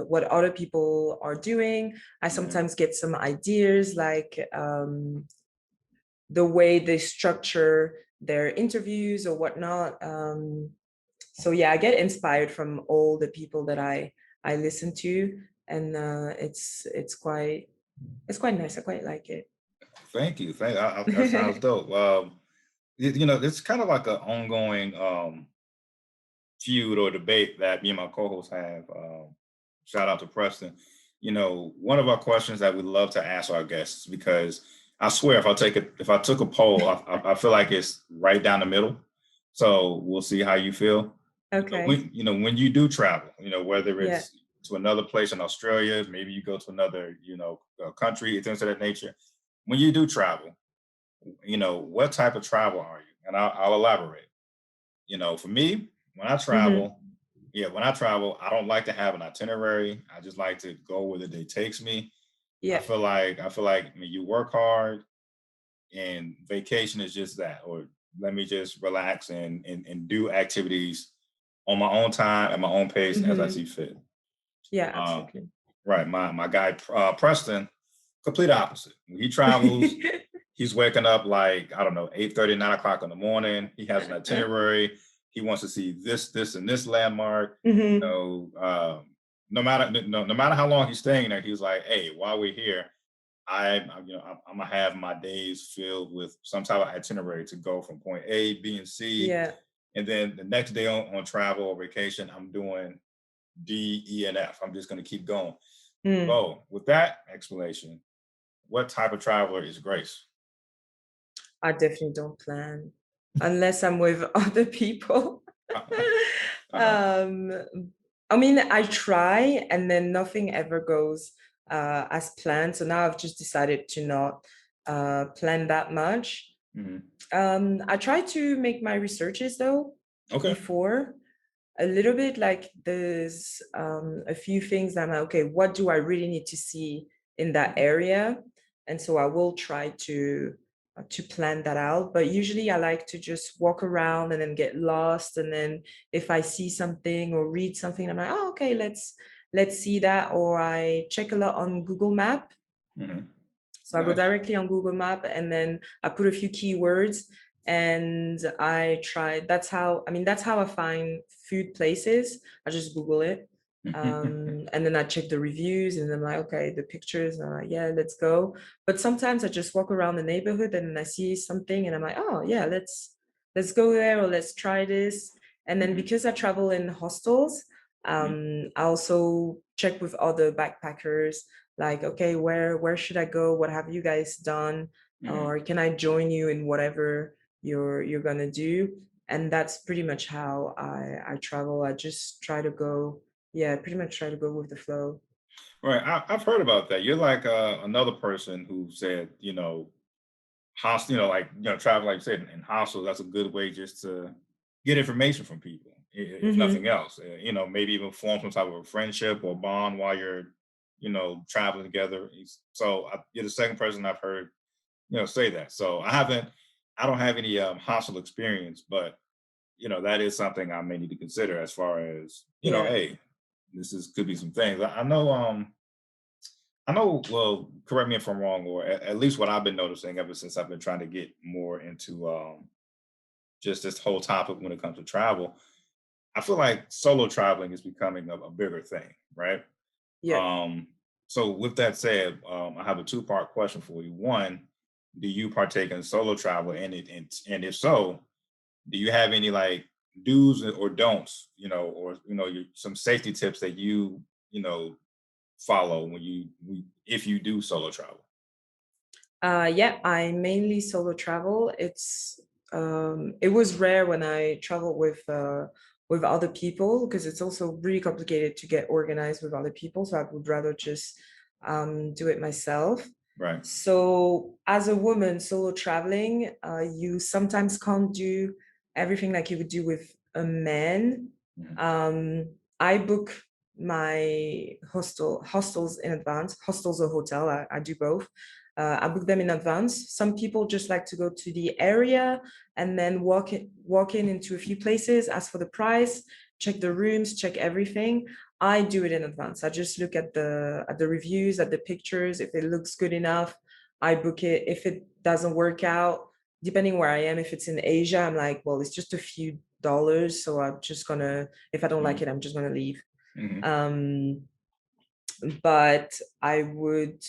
S2: what other people are doing. I
S1: Mhm.
S2: sometimes get some ideas, like the way they structure their interviews or whatnot. So yeah, I get inspired from all the people that I listen to, and it's quite nice. I quite like it.
S1: Thank you. That sounds dope. It's kind of like an ongoing feud or debate that me and my co-host have. Shout out to Preston. One of our questions that we love to ask our guests, because I swear if I took a poll, I feel like it's right down the middle. So we'll see how you feel.
S2: Okay.
S1: When you do travel, whether
S2: Yeah.
S1: it's to another place in Australia, maybe you go to another, country, things of that nature. When you do travel, what type of travel are you? And I'll elaborate. For me, when I
S2: Mm-hmm.
S1: travel, yeah, when I travel, I don't like to have an itinerary. I just like to go where the day takes me.
S2: Yeah.
S1: I feel like when you work hard and vacation is just that, or let me just relax and do activities on my own time at my own pace as I
S2: Mm-hmm.
S1: see fit.
S2: Yeah,
S1: Uh,
S2: absolutely.
S1: right. My guy Preston, complete opposite. When he travels, he's waking up like, I don't know, 8:30, 9 o'clock in the morning. He has an itinerary. He wants to see this, and this landmark.
S2: Mm-hmm.
S1: No matter how long he's staying there, he's like, hey, while we're here, I'm gonna have my days filled with some type of itinerary to go from point A, B, and C.
S2: Yeah.
S1: And then the next day on travel or vacation, I'm doing D, E, and F. I'm just gonna keep going.
S2: Mm.
S1: So with that explanation, what type of traveler is Grace?
S2: I definitely don't plan unless I'm with other people.
S1: Uh-huh.
S2: um, I mean, I try and then nothing ever goes as planned. So now I've just decided to not plan that much.
S1: Mhm.
S2: I try to make my researches though
S1: Okay.
S2: before a little bit. Like there's a few things that I'm like, okay, what do I really need to see in that
S1: Mhm.
S2: area? And so I will try to plan that out. But usually I like to just walk around and then get lost. And then if I see something or read something, I'm like, oh, okay, let's see that. Or I check a lot on Google Map.
S1: Mhm.
S2: So I go
S1: Nice.
S2: directly on Google Map and then I put a few keywords and I try. That's how I find food places. I just Google it. And then I check the reviews and I'm like, okay, the pictures, and I'm like, yeah, let's go. But sometimes I just walk around the neighborhood and I see something and I'm like, oh yeah, let's go there or let's try this. And then
S1: Mhm.
S2: because I travel in hostels,
S1: Mhm.
S2: I also check with other backpackers, like, okay, where should I go, what have you guys done,
S1: Mhm.
S2: or can I join you in whatever you're gonna do. And that's pretty much how I travel. I just try to go, yeah, pretty much try to go with the flow.
S1: Right. I've heard about that. You're like another person who said, hostel, like, travel, like you said, in hostels, that's a good way just to get information from people, if nothing
S2: Mm-hmm.
S1: else. Maybe even form some type of a friendship or bond while you're, traveling together. You're the second person I've heard, say that. So I don't have any hostile experience, but that is something I may need to consider as far as,
S2: Yeah.
S1: hey, could be some things. I know, well, correct me if I'm wrong, or at least what I've been noticing ever since I've been trying to get more into just this whole topic when it comes to travel. I feel like solo traveling is becoming a bigger thing, right?
S2: Yeah.
S1: Um, so with that said, I have a two-part question for you. One, do you partake in solo travel? And if so, do you have any like do's or don'ts, or some safety tips that you know follow if you do solo travel?
S2: Yeah, I mainly solo travel. It was rare when I traveled with other people because it's also really complicated to get organized with other people. So I would rather just do it myself.
S1: Right.
S2: So as a woman solo traveling, you sometimes can't do everything like you would do with a man.
S1: Mhm.
S2: I book my hostels in advance, hostels or hotel. I do both. I book them in advance. Some people just like to go to the area and then walk in into a few places, ask for the price, check the rooms, check everything. I do it in advance. I just look at the reviews, at the pictures. If it looks good enough, I book it. If it doesn't work out, depending where I am, if it's in Asia, I'm like, well, it's just a few dollars, so I'm just gonna, if I don't like
S1: Mhm.
S2: it, I'm just gonna leave.
S1: Mhm.
S2: Um, but I would,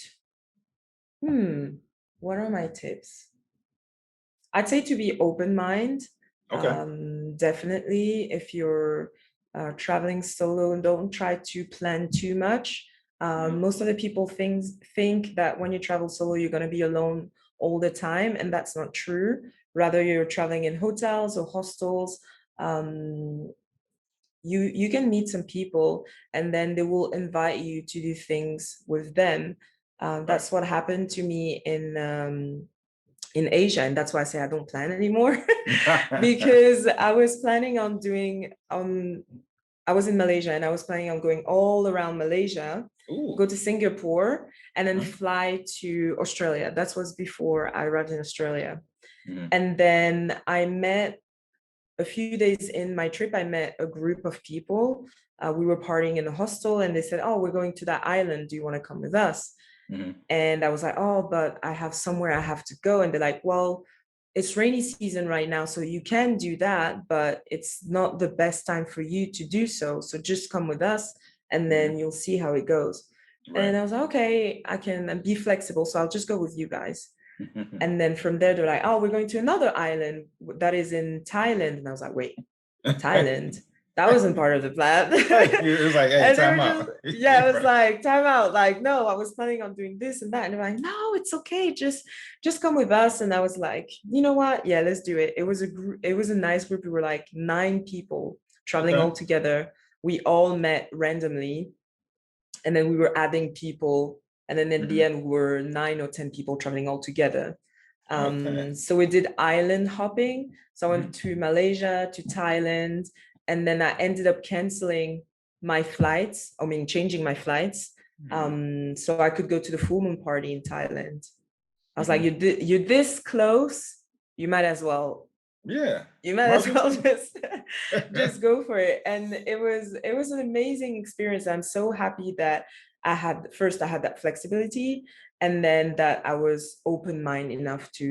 S2: what are my tips? I'd say to be open mind.
S1: Okay.
S2: Definitely, if you're traveling solo, don't try to plan too much.
S1: Mhm.
S2: Most of the people think that when you travel solo, you're going to be alone all the time, and that's not true. Rather, you're traveling in hotels or hostels. Um, you can meet some people, and then they will invite you to do things with them.
S1: Right.
S2: That's what happened to me in Asia, and that's why I say I don't plan anymore. Because I was planning on doing I was in Malaysia and I was planning on going all around Malaysia,
S1: Ooh.
S2: go to Singapore, and then
S1: Mhm.
S2: fly to Australia. That was before I arrived in Australia.
S1: Mhm.
S2: And then I met a few days in my trip, I met a group of people. We were partying in a hostel and they said, oh, we're going to that island. Do you want to come with us?
S1: Mhm.
S2: And I was like, oh, but I have somewhere I have to go. And they're like, well, it's rainy season right now, so you can do that, but it's not the best time for you to do so. So just come with us and
S1: Mhm.
S2: then you'll see how it goes.
S1: Right.
S2: And I was like, okay, I can be flexible. So I'll just go with you guys. And then from there, they're like, oh, we're going to another island that is in Thailand. And I was like, wait, Thailand? That wasn't part of the plan.
S1: It was like, hey,
S2: And they were
S1: time
S2: just,
S1: out.
S2: yeah, it was
S1: Right.
S2: like, time out. Like, no, I was planning on doing this and that. And they're like, no, it's okay. Just come with us. And I was like, you know what? Yeah, let's do it. It was a group, it was a nice group. We were like 9 people traveling
S1: Okay.
S2: all together. We all met randomly, and then we were adding people, and then in the
S1: Mhm.
S2: end we were 9 or 10 people traveling all together.
S1: Okay.
S2: So we did island hopping. So I went
S1: Mhm.
S2: to Malaysia, to Thailand, and then I ended up canceling my flights, I mean changing my flights,
S1: Mhm.
S2: so I could go to the full moon party in Thailand. I was like,
S1: Mhm.
S2: you're this close, you might as well,
S1: Yeah.
S2: you might
S1: Might
S2: as
S1: as well
S2: well
S1: see.
S2: just go for it. And it was an amazing experience. I'm so happy that I had that flexibility, and then that I was open-minded enough to,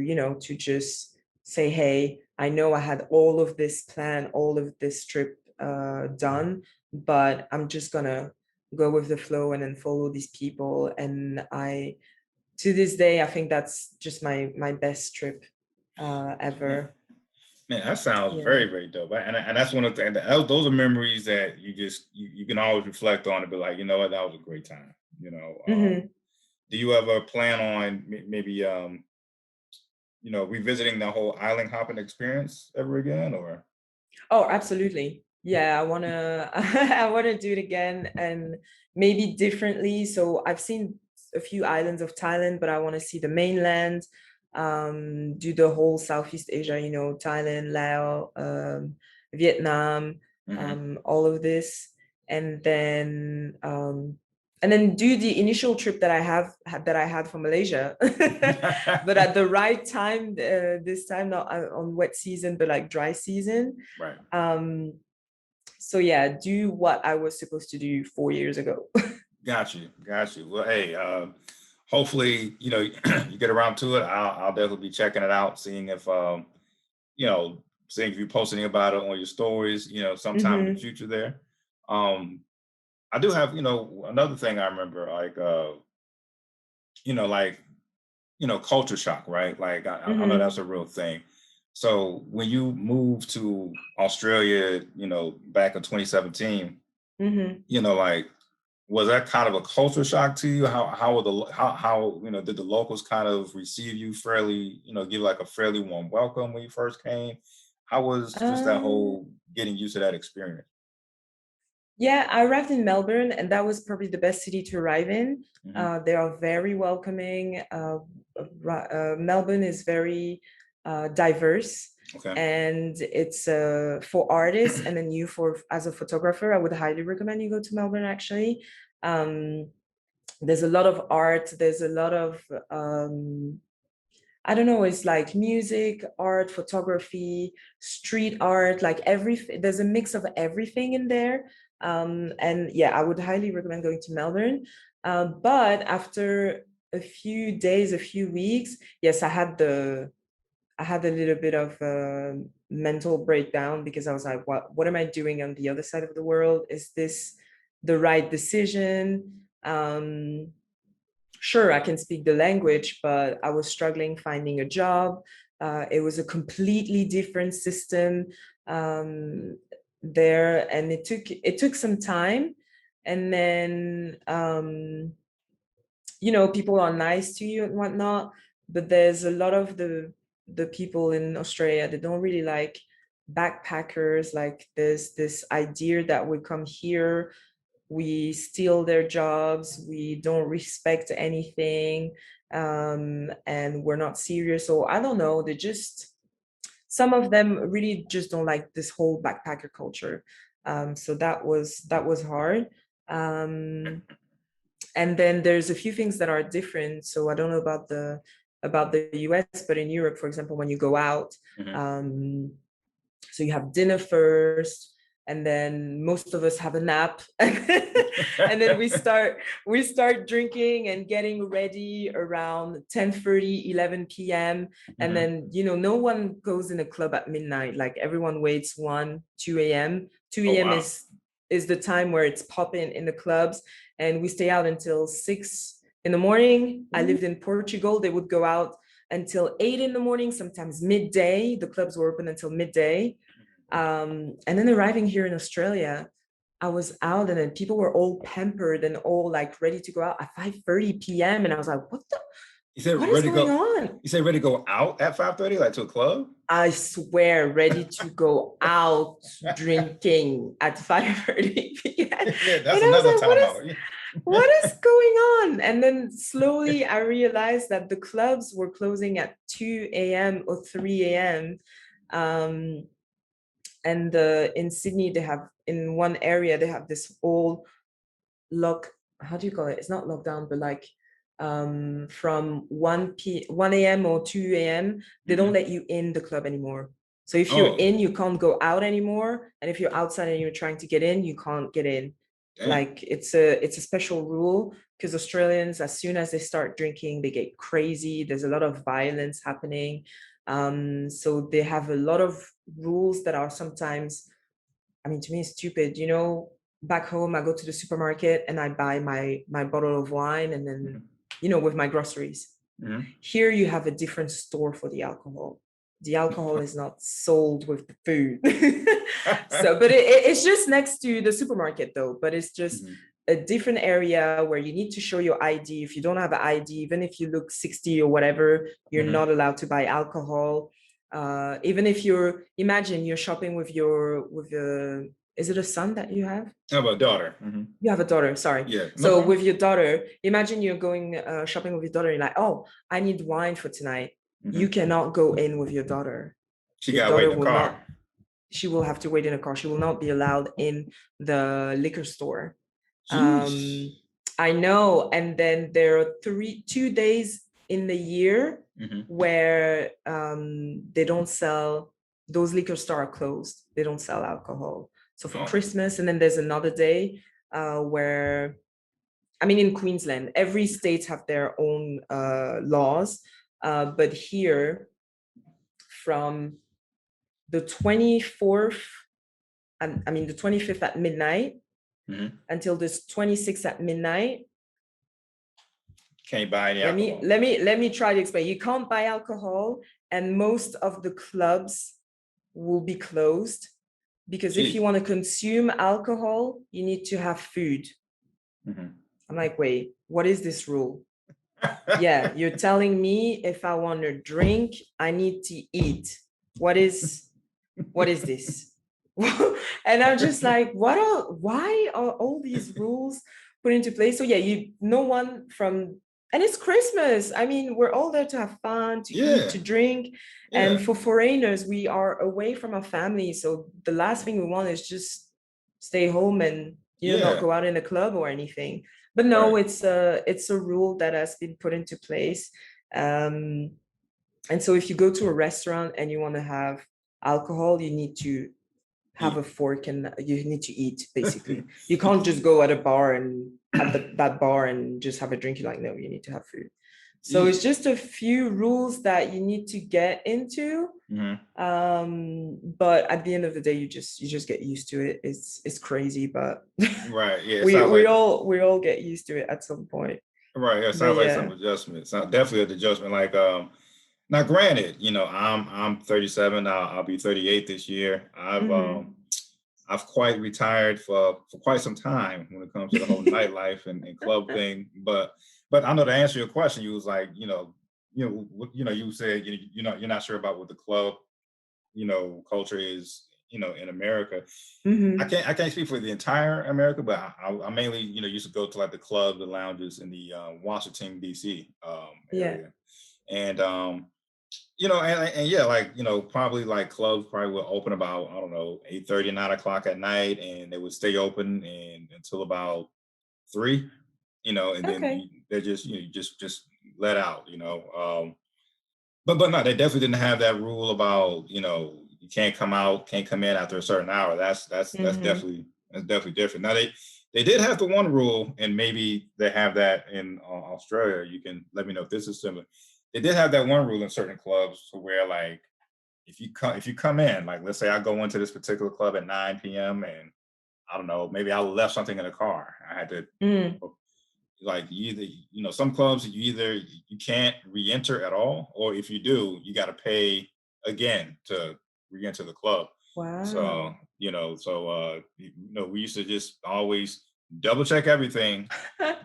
S2: to just say, hey, I know I had all of this plan, all of this trip done, but I'm just gonna go with the flow and then follow these people. And I to this day, I think that's just my best trip
S1: Man,
S2: ever.
S1: man, that sounds
S2: Yeah.
S1: very, very dope. And that's one of the those are memories that you can always reflect on and be like, you know what, that was a great time.
S2: Mhm.
S1: Do you ever plan on maybe revisiting the whole island hopping experience ever again, or?
S2: Oh, absolutely. Yeah, I wanna I wanna do it again, and maybe differently. So I've seen a few islands of Thailand, but I want to see the mainland, do the whole Southeast Asia, Thailand, Laos, Vietnam,
S1: Hmm.
S2: all of this, and then do the initial trip that I had from Malaysia, but at the right time, this time not on wet season, but like dry season.
S1: Right.
S2: um so yeah, do what I was supposed to do 4 years ago.
S1: Got you. Got you. Well, hey, hopefully, you get around to it. I'll definitely be checking it out, seeing if you know, seeing if you post anything about it on your stories, sometime in the
S2: Hmm.
S1: future there. Um, I do have, another thing I remember, like, culture shock, right? Like I know
S2: Hmm.
S1: that's a real thing. So when you moved to Australia, back in 2017,
S2: Hmm.
S1: like was that kind of a culture shock to you? How were how did the locals kind of receive you fairly, give like a fairly warm welcome when you first came? How was just that
S2: um
S1: whole getting used to that experience?
S2: yeah, I arrived in Melbourne, and that was probably the best city to arrive in.
S1: Hmm.
S2: They are very welcoming. Melbourne is very diverse,
S1: Okay.
S2: and it's for artists, and then you for as a photographer, I would highly recommend you go to Melbourne actually. um there's a lot of art, there's a lot of I don't know, it's like music, art, photography, street art, like there's a mix of everything in there. And yeah, I would highly recommend going to Melbourne. But after a few days, a few weeks, yes, I had a little bit of a mental breakdown because I was like, what am I doing on the other side of the world? Is this the right decision? Sure, I can speak the language, but I was struggling finding a job. It was a completely different system there, and it took some time. And then people are nice to you and whatnot, but there's a lot of the people in Australia that don't really like backpackers. Like there's this idea that we come here, we steal their jobs, we don't respect anything, and we're not serious. So I don't know, some of them really just don't like this whole backpacker culture. So that was hard. And then there's a few things that are different. So I don't know about the US, but in Europe, for example, when you go out, so you have dinner first, and then most of us have a nap, and then we start drinking and getting ready around 10:30, 11 p.m. And then no one goes in a club at midnight. Like everyone waits 1, 2 a.m. 2
S1: Oh,
S2: a.m.
S1: wow.
S2: is the time where it's popping in the clubs, and we stay out until 6 in the morning. I lived in Portugal. They would go out until 8 in the morning, sometimes midday. The clubs were open until midday. And then arriving here in Australia, I was out, and then people were all pampered and all like ready to go out at 5:30 p.m. And I was like, what
S1: You said
S2: is
S1: ready to
S2: going
S1: go.
S2: on?
S1: You said ready to go out at 5:30, like to a club?
S2: I swear, ready to go out drinking at 5:30 p.m.
S1: Yeah, that's
S2: And I was
S1: another
S2: like,
S1: timeout.
S2: what is going on? And then slowly I realized that the clubs were closing at 2 a.m. or 3 a.m. And in Sydney, they have, in one area, they have this whole how do you call it? It's not lockdown, but like from 1 a.m. or 2 a.m., they don't let you in the club anymore. So if you're in, you can't go out anymore. And if you're outside and you're trying to get in, you can't get in.
S1: Dang.
S2: Like it's a special rule, because Australians, as soon as they start drinking, they get crazy. There's a lot of violence happening. So they have a lot of rules that are sometimes, I mean, to me, stupid. Back home, I go to the supermarket and I buy my bottle of wine, and then, with my groceries. Here, you have a different store for the alcohol. The alcohol is not sold with the food. But it's just next to the supermarket, though. But it's just a different area where you need to show your ID. If you don't have an ID, even if you look 60 or whatever, you're not allowed to buy alcohol. Even if imagine you're shopping with is it a son that you have?
S1: I have a daughter.
S2: You have a daughter, sorry.
S1: Yeah.
S2: So with your daughter, imagine you're going shopping with your daughter, and you're like, oh, I need wine for tonight. You cannot go in with your daughter.
S1: She got to wait in the car.
S2: She will have to wait in a car. She will not be allowed in the liquor store. I know. And then there are 2 days in the year where they don't sell, those liquor stores are closed. They don't sell alcohol. So for Christmas, and then there's another day where, I mean, in Queensland, every state have their own laws. But here, from the 24th, the 25th at midnight until this 26th at midnight.
S1: Can't buy any alcohol.
S2: Let me try to explain. You can't buy alcohol, and most of the clubs will be closed, because if you want to consume alcohol, you need to have food. I'm like, wait, what is this rule? Yeah, you're telling me if I want to drink, I need to eat. What is this? And I'm just like, why are all these rules put into place? So yeah, no one and it's Christmas. I mean, we're all there to have fun, to eat, to drink. And for foreigners, we are away from our family. So the last thing we want is just stay home and not go out in a club or anything. But no, it's a rule that has been put into place. And so if you go to a restaurant and you want to have alcohol, you need to have a fork and you need to eat, basically. You can't just go at a bar and that bar and just have a drink. You're like, no, you need to have food. So it's just a few rules that you need to get into. But at the end of the day, you just get used to it. It's crazy, but
S1: Right. Yeah.
S2: we all get used to it at some point.
S1: Right. It sounds like some adjustments. Definitely an adjustment. Like now granted, I'm 37. I'll be 38 this year. I've quite retired for quite some time when it comes to the whole nightlife and club thing. But I know to answer your question, you was like, you said you're not sure about what the club culture is in America. I can't speak for the entire America, but I mainly used to go to like the clubs, the lounges in the Washington DC area. And and yeah, like probably like clubs probably will open about, I don't know, 8:30, 9 o'clock at night, and they would stay open and until about 3, and then they're just just let out, but no, they definitely didn't have that rule about you can't come in after a certain hour. That's definitely different. Now they did have the one rule, and maybe they have that in Australia. You can let me know if this is similar. They did have that one rule in certain clubs to where, like, if you come in, like, let's say I go into this particular club at 9 p.m. and I don't know, maybe I left something in the car. I had to like some clubs you can't re-enter at all, or if you do, you got to pay again to re-enter the club.
S2: Wow.
S1: So we used to just always double check everything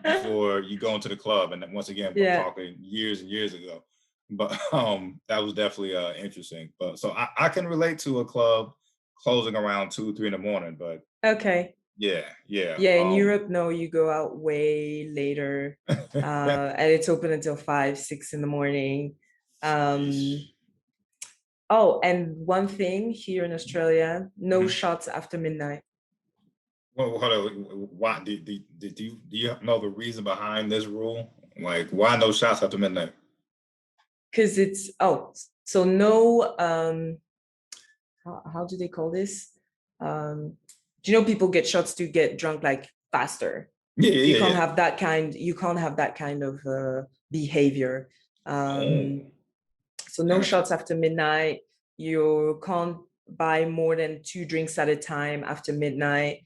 S1: before you go into the club. And then once again, we're talking years and years ago, but that was definitely interesting. But so I can relate to a club closing around 2, 3 in the morning, but yeah.
S2: In Europe, no, you go out way later, and it's open until 5, 6 in the morning. Oh, and one thing here in Australia, no shots after midnight.
S1: Well, hold on. Why do you know the reason behind this rule? Like, why no shots after midnight?
S2: Because it's so no how do they call this? Do you know people get shots to get drunk like faster? You can't have that kind of behavior. So no shots after midnight. You can't buy more than 2 drinks at a time after midnight.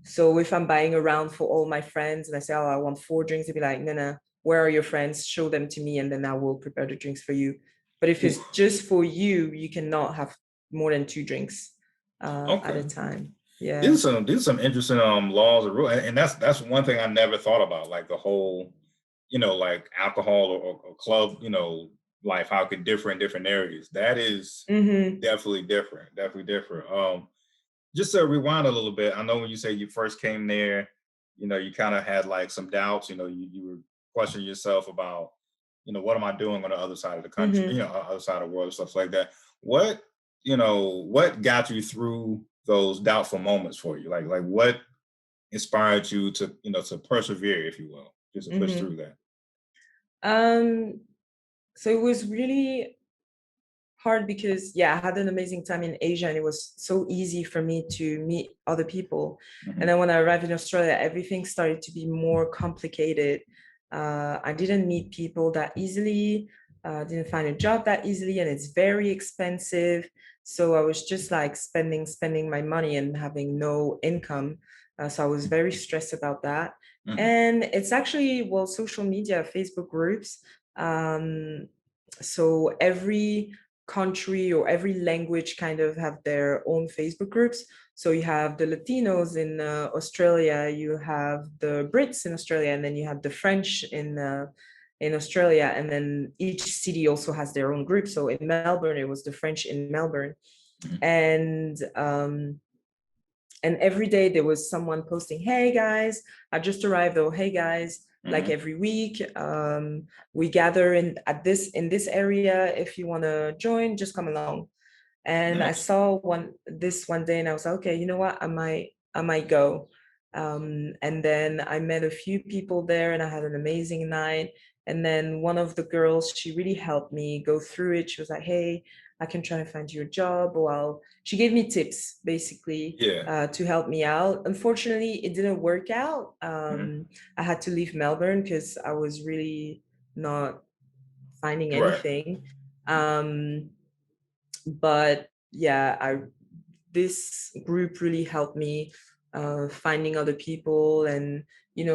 S2: So if I'm buying a round for all my friends and I say, oh, I want 4 drinks, they'd be like, no, where are your friends? Show them to me and then I will prepare the drinks for you. But if it's just for you, you cannot have more than 2 drinks at a time. Yeah.
S1: These are some interesting laws and rules. And that's one thing I never thought about, like the whole, like alcohol or club, life, how it could differ in different areas. That is definitely different. Just to rewind a little bit, I know when you say you first came there, you kind of had like some doubts, you were questioning yourself about, what am I doing on the other side of the country, other side of the world, stuff like that. What got you through those doubtful moments for you? Like what inspired you to, to persevere, if you will, just to push through that?
S2: So it was really hard because I had an amazing time in Asia and it was so easy for me to meet other people. And then when I arrived in Australia, everything started to be more complicated. I didn't meet people that easily, didn't find a job that easily, and it's very expensive. So I was just like spending my money and having no income. So I was very stressed about that. And it's actually, social media, Facebook groups. So every country or every language kind of have their own Facebook groups. So you have the Latinos in Australia, you have the Brits in Australia, and then you have the French in Australia, and then each city also has their own group. So in Melbourne, it was the French in Melbourne, and every day there was someone posting, "Hey guys, I just arrived," or "Hey guys." Like every week, we gather in this area. If you want to join, just come along. And I saw one day, and I was like, okay, you know what? I might go. And then I met a few people there, and I had an amazing night. And then one of the girls, she really helped me go through it. She was like, hey, I can try to find you a job. Well, she gave me tips basically
S1: Yeah.
S2: to help me out. Unfortunately, it didn't work out.
S1: Hmm.
S2: I had to leave Melbourne because I was really not finding
S1: Right.
S2: anything. Um, but yeah, I this group really helped me finding other people and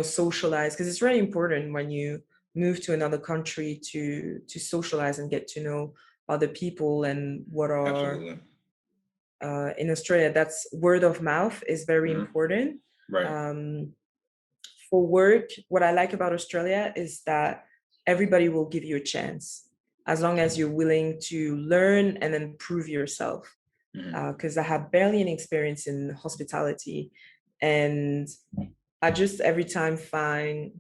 S2: socialize, because it's very important when you move to another country to socialize and get to know other people. And what are
S1: Absolutely.
S2: in Australia, that's word of mouth is very
S1: Hmm.
S2: important.
S1: Right.
S2: um, for work, what I like about Australia is that everybody will give you a chance as long as you're willing to learn and then prove yourself.
S1: Hmm.
S2: Because I had barely any experience in hospitality, and I just every time find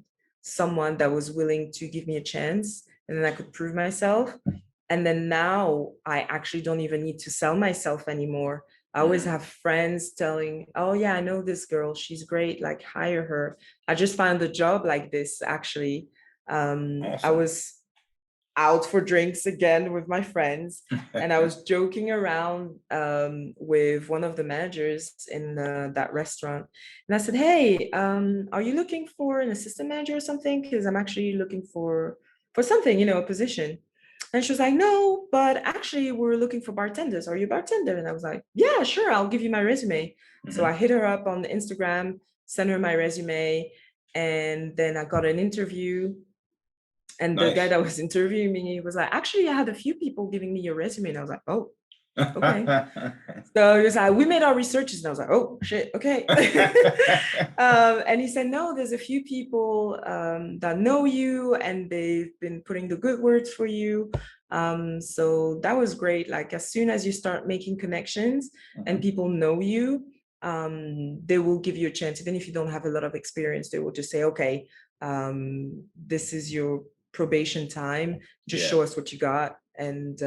S2: someone that was willing to give me a chance, and then I could prove myself. And then now I actually don't even need to sell myself anymore. I always
S1: Hmm.
S2: have friends telling, oh yeah, I know this girl, she's great, like hire her. I just found a job like this actually. I
S1: Awesome.
S2: was out for drinks again with my friends, and I was joking around with one of the managers in that restaurant, and I said, hey, are you looking for an assistant manager or something, because I'm actually looking for something, a position. And she was like, no, but actually we're looking for bartenders, are you a bartender? And I was like, yeah, sure, I'll give you my resume. So I
S1: Hmm.
S2: hit her up on Instagram, sent her my resume, and then I got an interview. And the guy
S1: Nice.
S2: that was interviewing me was like, actually, I had a few people giving me your resume. And I was like, oh, okay. So he was like, we made our researches. And I was like, oh, shit, okay. And he said, no, there's a few people that know you and they've been putting the good words for you. So that was great. Like, as soon as you start making connections and
S1: Mhm.
S2: people know you, they will give you a chance. Even if you don't have a lot of experience, they will just say, okay, this is your probation time. Just
S1: Yeah,
S2: show us what you got. And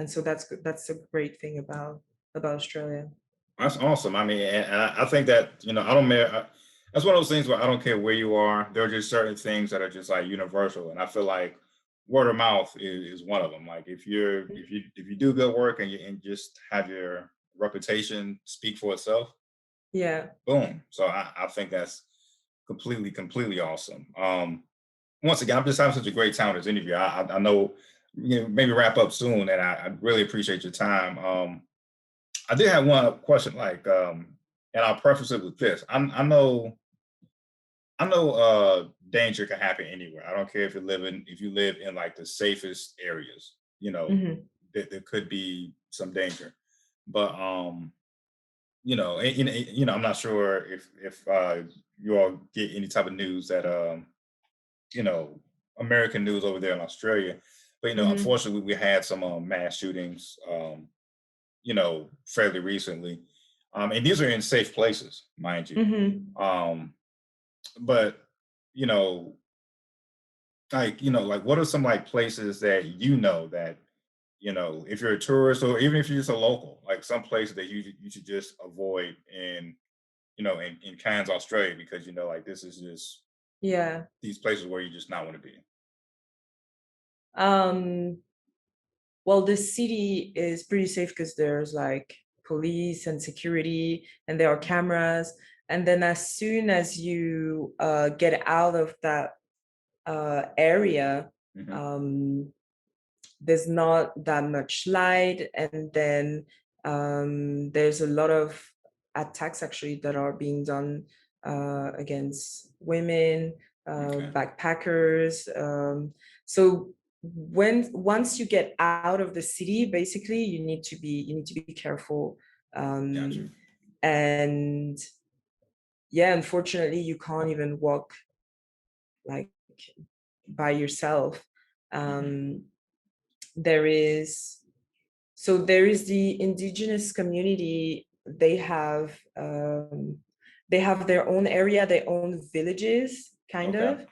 S2: so that's a great thing about Australia.
S1: that's awesome. I mean, and I think that I don't care. That's one of those things where I don't care where you are. There are just certain things that are just like universal, and I feel like word of mouth is one of them. Like if you do good work and just have your reputation speak for itself,
S2: Yeah.
S1: boom. So I think that's completely awesome. Once again, I'm just having such a great time with this interview. I know maybe wrap up soon, and I really appreciate your time. I did have one question, like, and I'll preface it with this. I know danger can happen anywhere. I don't care if you live in like the safest areas,
S2: Hmm.
S1: there could be some danger. But I'm not sure if you all get any type of news that you know, American news over there in Australia. But
S2: Hmm.
S1: unfortunately we had some mass shootings fairly recently. And these are in safe places, mind you.
S2: Hmm.
S1: Um, but you know, like what are some like places that that if you're a tourist or even if you're just a local, like some places that you should just avoid in Cairns, Australia, because like this is just
S2: Yeah.
S1: these places where you just not want to be.
S2: Um, well, the city is pretty safe because there's like police and security, and there are cameras. And then as soon as you get out of that area,
S1: Hmm.
S2: um, there's not that much light, and then there's a lot of attacks actually that are being done against women,
S1: Okay.
S2: backpackers. So once you get out of the city, basically you need to be careful.
S1: Gotcha.
S2: um, and yeah, unfortunately you can't even walk like by yourself.
S1: Hmm.
S2: um, there is there is the indigenous community. They have their own area, their own villages, kind
S1: Okay.
S2: of.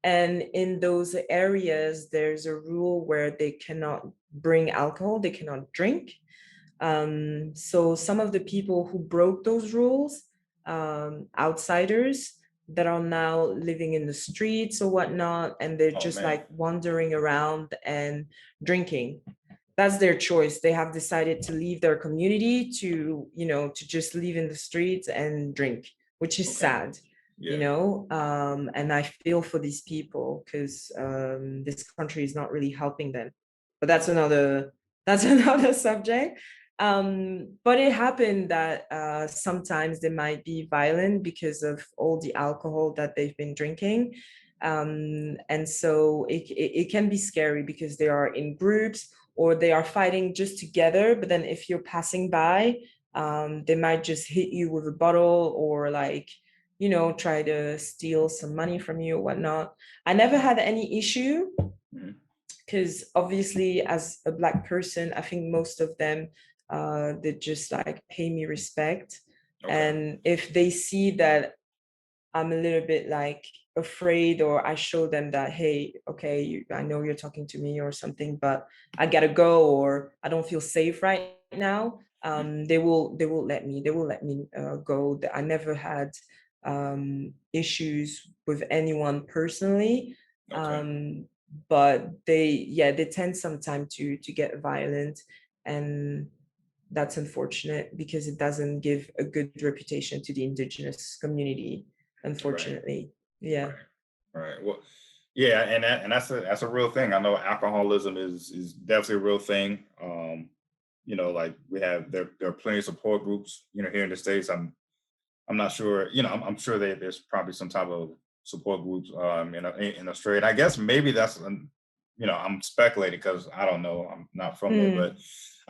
S2: And in those areas, there's a rule where they cannot bring alcohol, they cannot drink. So some of the people who broke those rules, outsiders that are now living in the streets or whatnot, and they're
S1: Oh
S2: just
S1: man.
S2: like wandering around and drinking. that's their choice. They have decided to leave their community to, to just live in the streets and drink, which is
S1: Okay.
S2: sad,
S1: Yeah.
S2: and I feel for these people because this country is not really helping them. But that's another subject. But it happened that sometimes they might be violent because of all the alcohol that they've been drinking. And so it can be scary because they are in groups or they are fighting just together. But then if you're passing by, they might just hit you with a bottle or like, try to steal some money from you or whatnot. I never had any issue
S1: Mhm.
S2: because obviously as a Black person, I think most of them, they just like pay me respect.
S1: Okay.
S2: And if they see that I'm a little bit like afraid, or I show them that, hey, okay, I know you're talking to me or something, but I gotta go, or I don't feel safe right now.
S1: Mhm.
S2: They will let me go. I never had issues with anyone personally,
S1: Okay.
S2: but they tend sometimes to get violent, and that's unfortunate because it doesn't give a good reputation to the indigenous community,
S1: Right.
S2: unfortunately. Yeah.
S1: Right. Right. Well, yeah, and that's a real thing. I know alcoholism is definitely a real thing. Like we have there are plenty of support groups, here in the States. I'm not sure, I'm sure there's probably some type of support groups in Australia. And I guess maybe that's I'm speculating because I don't know. I'm not from there, but
S2: Mm.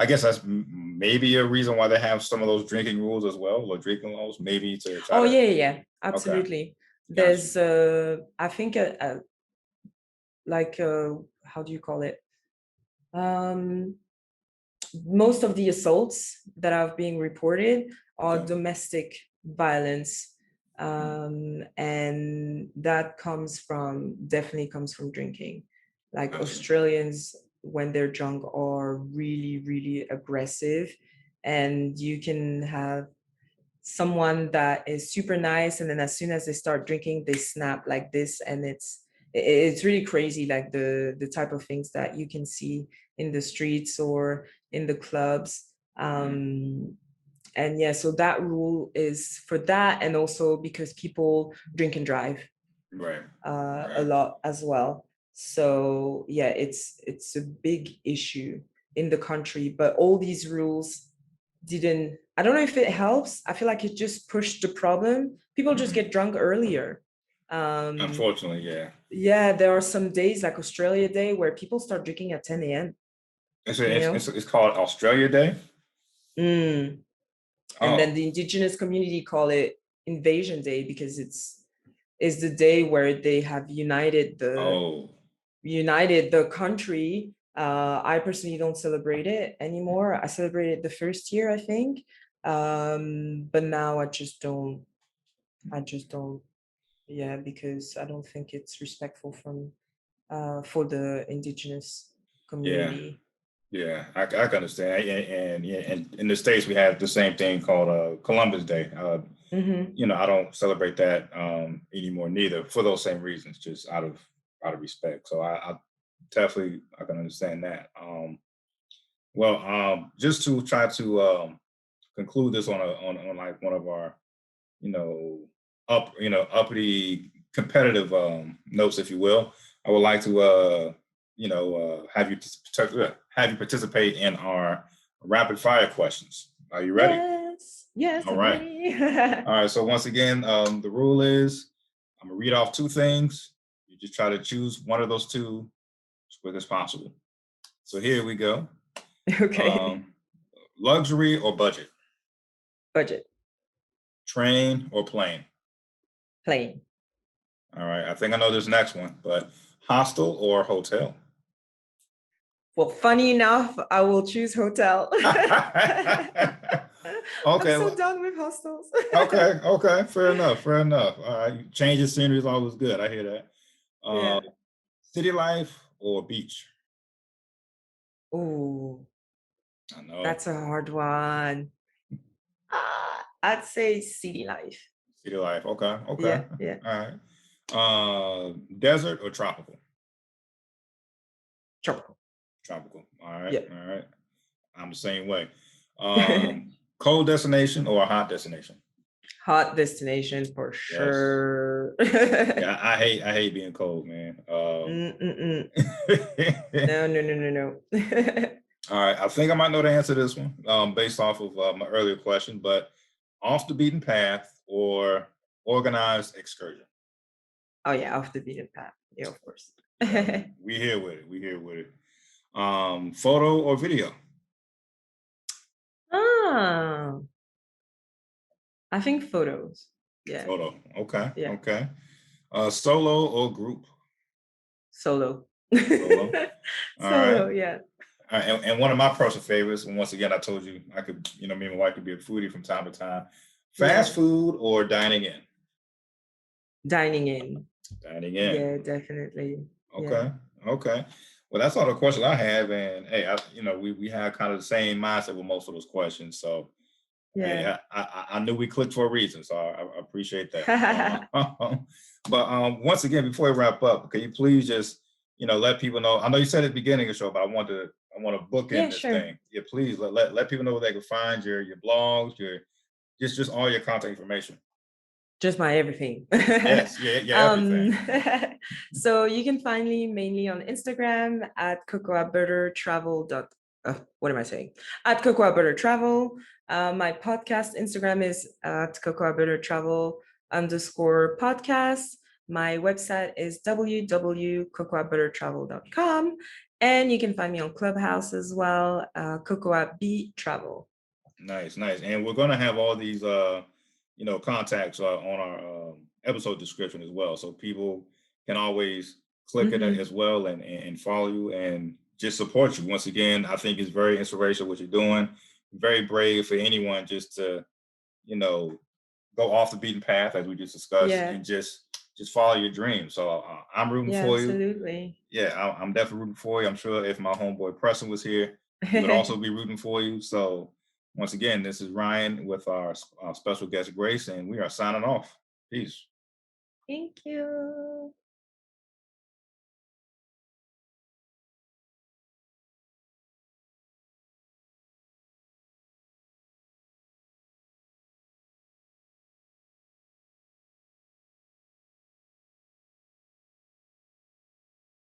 S1: I guess that's maybe a reason why they have some of those drinking rules as well, or drinking laws, maybe to try
S2: Oh
S1: to.
S2: yeah, yeah, yeah,
S1: Okay,
S2: absolutely.
S1: got you.
S2: There's I think like how do you call it? Um Most of the assaults that are being reported are
S1: Okay.
S2: domestic violence.
S1: Mhm.
S2: And that definitely comes from drinking. Like
S1: Got you.
S2: Australians, when they're drunk, are really, really aggressive. And you can have someone that is super nice, and then as soon as they start drinking they snap like this, and it's really crazy, like the type of things that you can see in the streets or in the clubs.
S1: Mhm.
S2: And yeah, so that rule is for that, and also because people drink and drive
S1: Right.
S2: a
S1: Right.
S2: lot as well. So yeah, it's a big issue in the country, but all these rules didn't, I don't know if it helps. I feel like it just pushed the problem. People just
S1: Mhm.
S2: get drunk earlier. Um,
S1: Unfortunately, yeah.
S2: yeah, there are some days like Australia Day where people start drinking at 10 a.m.,
S1: It's,
S2: you
S1: it's
S2: know?
S1: it's it's called Australia Day.
S2: Mm. And then
S1: Oh.
S2: the indigenous community call it Invasion Day because it's the day where they have
S1: Oh.
S2: united the country. I personally don't celebrate it anymore. I celebrated the first year, I think. But now I just don't, yeah, because I don't think it's respectful for the indigenous
S1: Yeah.
S2: community.
S1: Yeah, I can understand. And yeah, and in the States we have the same thing called Columbus Day.
S2: Hmm.
S1: I don't celebrate that anymore neither for those same reasons, just out of respect. So I definitely I can understand that. Just to try to conclude this on like one of our you know uppity competitive notes, if you will, I would like to have you participate in our rapid fire questions. Are you ready?
S2: Yes,
S1: All
S2: I'm
S1: right.
S2: ready.
S1: All right. So once again, the rule is I'm gonna read off two things. You just try to choose one of those two as quick as possible. So here we go.
S2: Okay.
S1: Um, luxury or budget?
S2: Budget.
S1: Train or plane?
S2: Plain.
S1: All right. I think I know this next one, but hostel or hotel?
S2: Well, funny enough, I will choose hotel. I'm
S1: Okay.
S2: so done with hostels.
S1: Okay. Okay. Fair enough. Fair enough. All right. Change of scenery is always good. I hear that. Uh,
S2: Yeah.
S1: city life or beach?
S2: Oh,
S1: I know.
S2: that's a hard one. I'd say city life.
S1: City life. Okay. Okay.
S2: Yeah, yeah.
S1: All right. Desert or tropical?
S2: Tropical.
S1: Tropical. All right.
S2: Yeah.
S1: All right. I'm the same way. Cold destination or a hot destination?
S2: Hot destination for
S1: Yes.
S2: sure.
S1: Yeah, I hate being cold, man.
S2: Mm-mm-mm.
S1: All
S2: No, no, no, no, no.
S1: right, I think I might know the answer to this one, based off of my earlier question, but off the beaten path or organized excursion.
S2: Oh yeah, off the beaten path. Yeah, of course.
S1: Yeah, we here with it. We here with it. Photo or video?
S2: Ah, I think photos. Yeah,
S1: Photo. Okay.
S2: yeah.
S1: Okay. Solo or group?
S2: Solo.
S1: Solo. All right.
S2: Solo, yeah.
S1: And one of my personal favorites, and once again, I told you I could, me and my wife could be a foodie from time to time. Fast
S2: Yeah.
S1: food or dining in?
S2: Dining in.
S1: Dining in.
S2: Yeah, definitely. Yeah.
S1: Okay. Okay. Well, that's all the questions I have. And hey, we have kind of the same mindset with most of those questions. So hey,
S2: Yeah.
S1: I knew we clicked for a reason. So I appreciate that. But once again, before we wrap up, can you please just let people know? I know you said at the beginning of the show, but I want to book in
S2: Yeah,
S1: this
S2: sure.
S1: thing. Yeah, please let people know where they can find your blogs, your just all your contact information.
S2: Just my everything.
S1: Yes, yeah, yeah,
S2: um,
S1: everything.
S2: so you can find me mainly on Instagram at cocoabuttertravel. What am I saying? At Cocoa Butter Travel. My podcast Instagram is at Cocoa Butter Travel _ podcast. My website is www.cocoabuttertravel.com. And you can find me on Clubhouse as well, Cocoa B Travel.
S1: Nice, nice. And we're gonna have all these contacts on our episode description as well. So people can always click it
S2: Mhm.
S1: as well and follow you and just support you. Once again, I think it's very inspirational what you're doing. Very brave for anyone just to, you know, go off the beaten path as we just discussed
S2: Yeah,
S1: and just follow your dreams. So I'm rooting
S2: yeah,
S1: for you.
S2: absolutely.
S1: Yeah, I'm definitely rooting for you. I'm sure if my homeboy Preston was here, he would also be rooting for you. So once again, this is Ryan with our special guest Grace, and we are signing off. Peace.
S2: Thank you.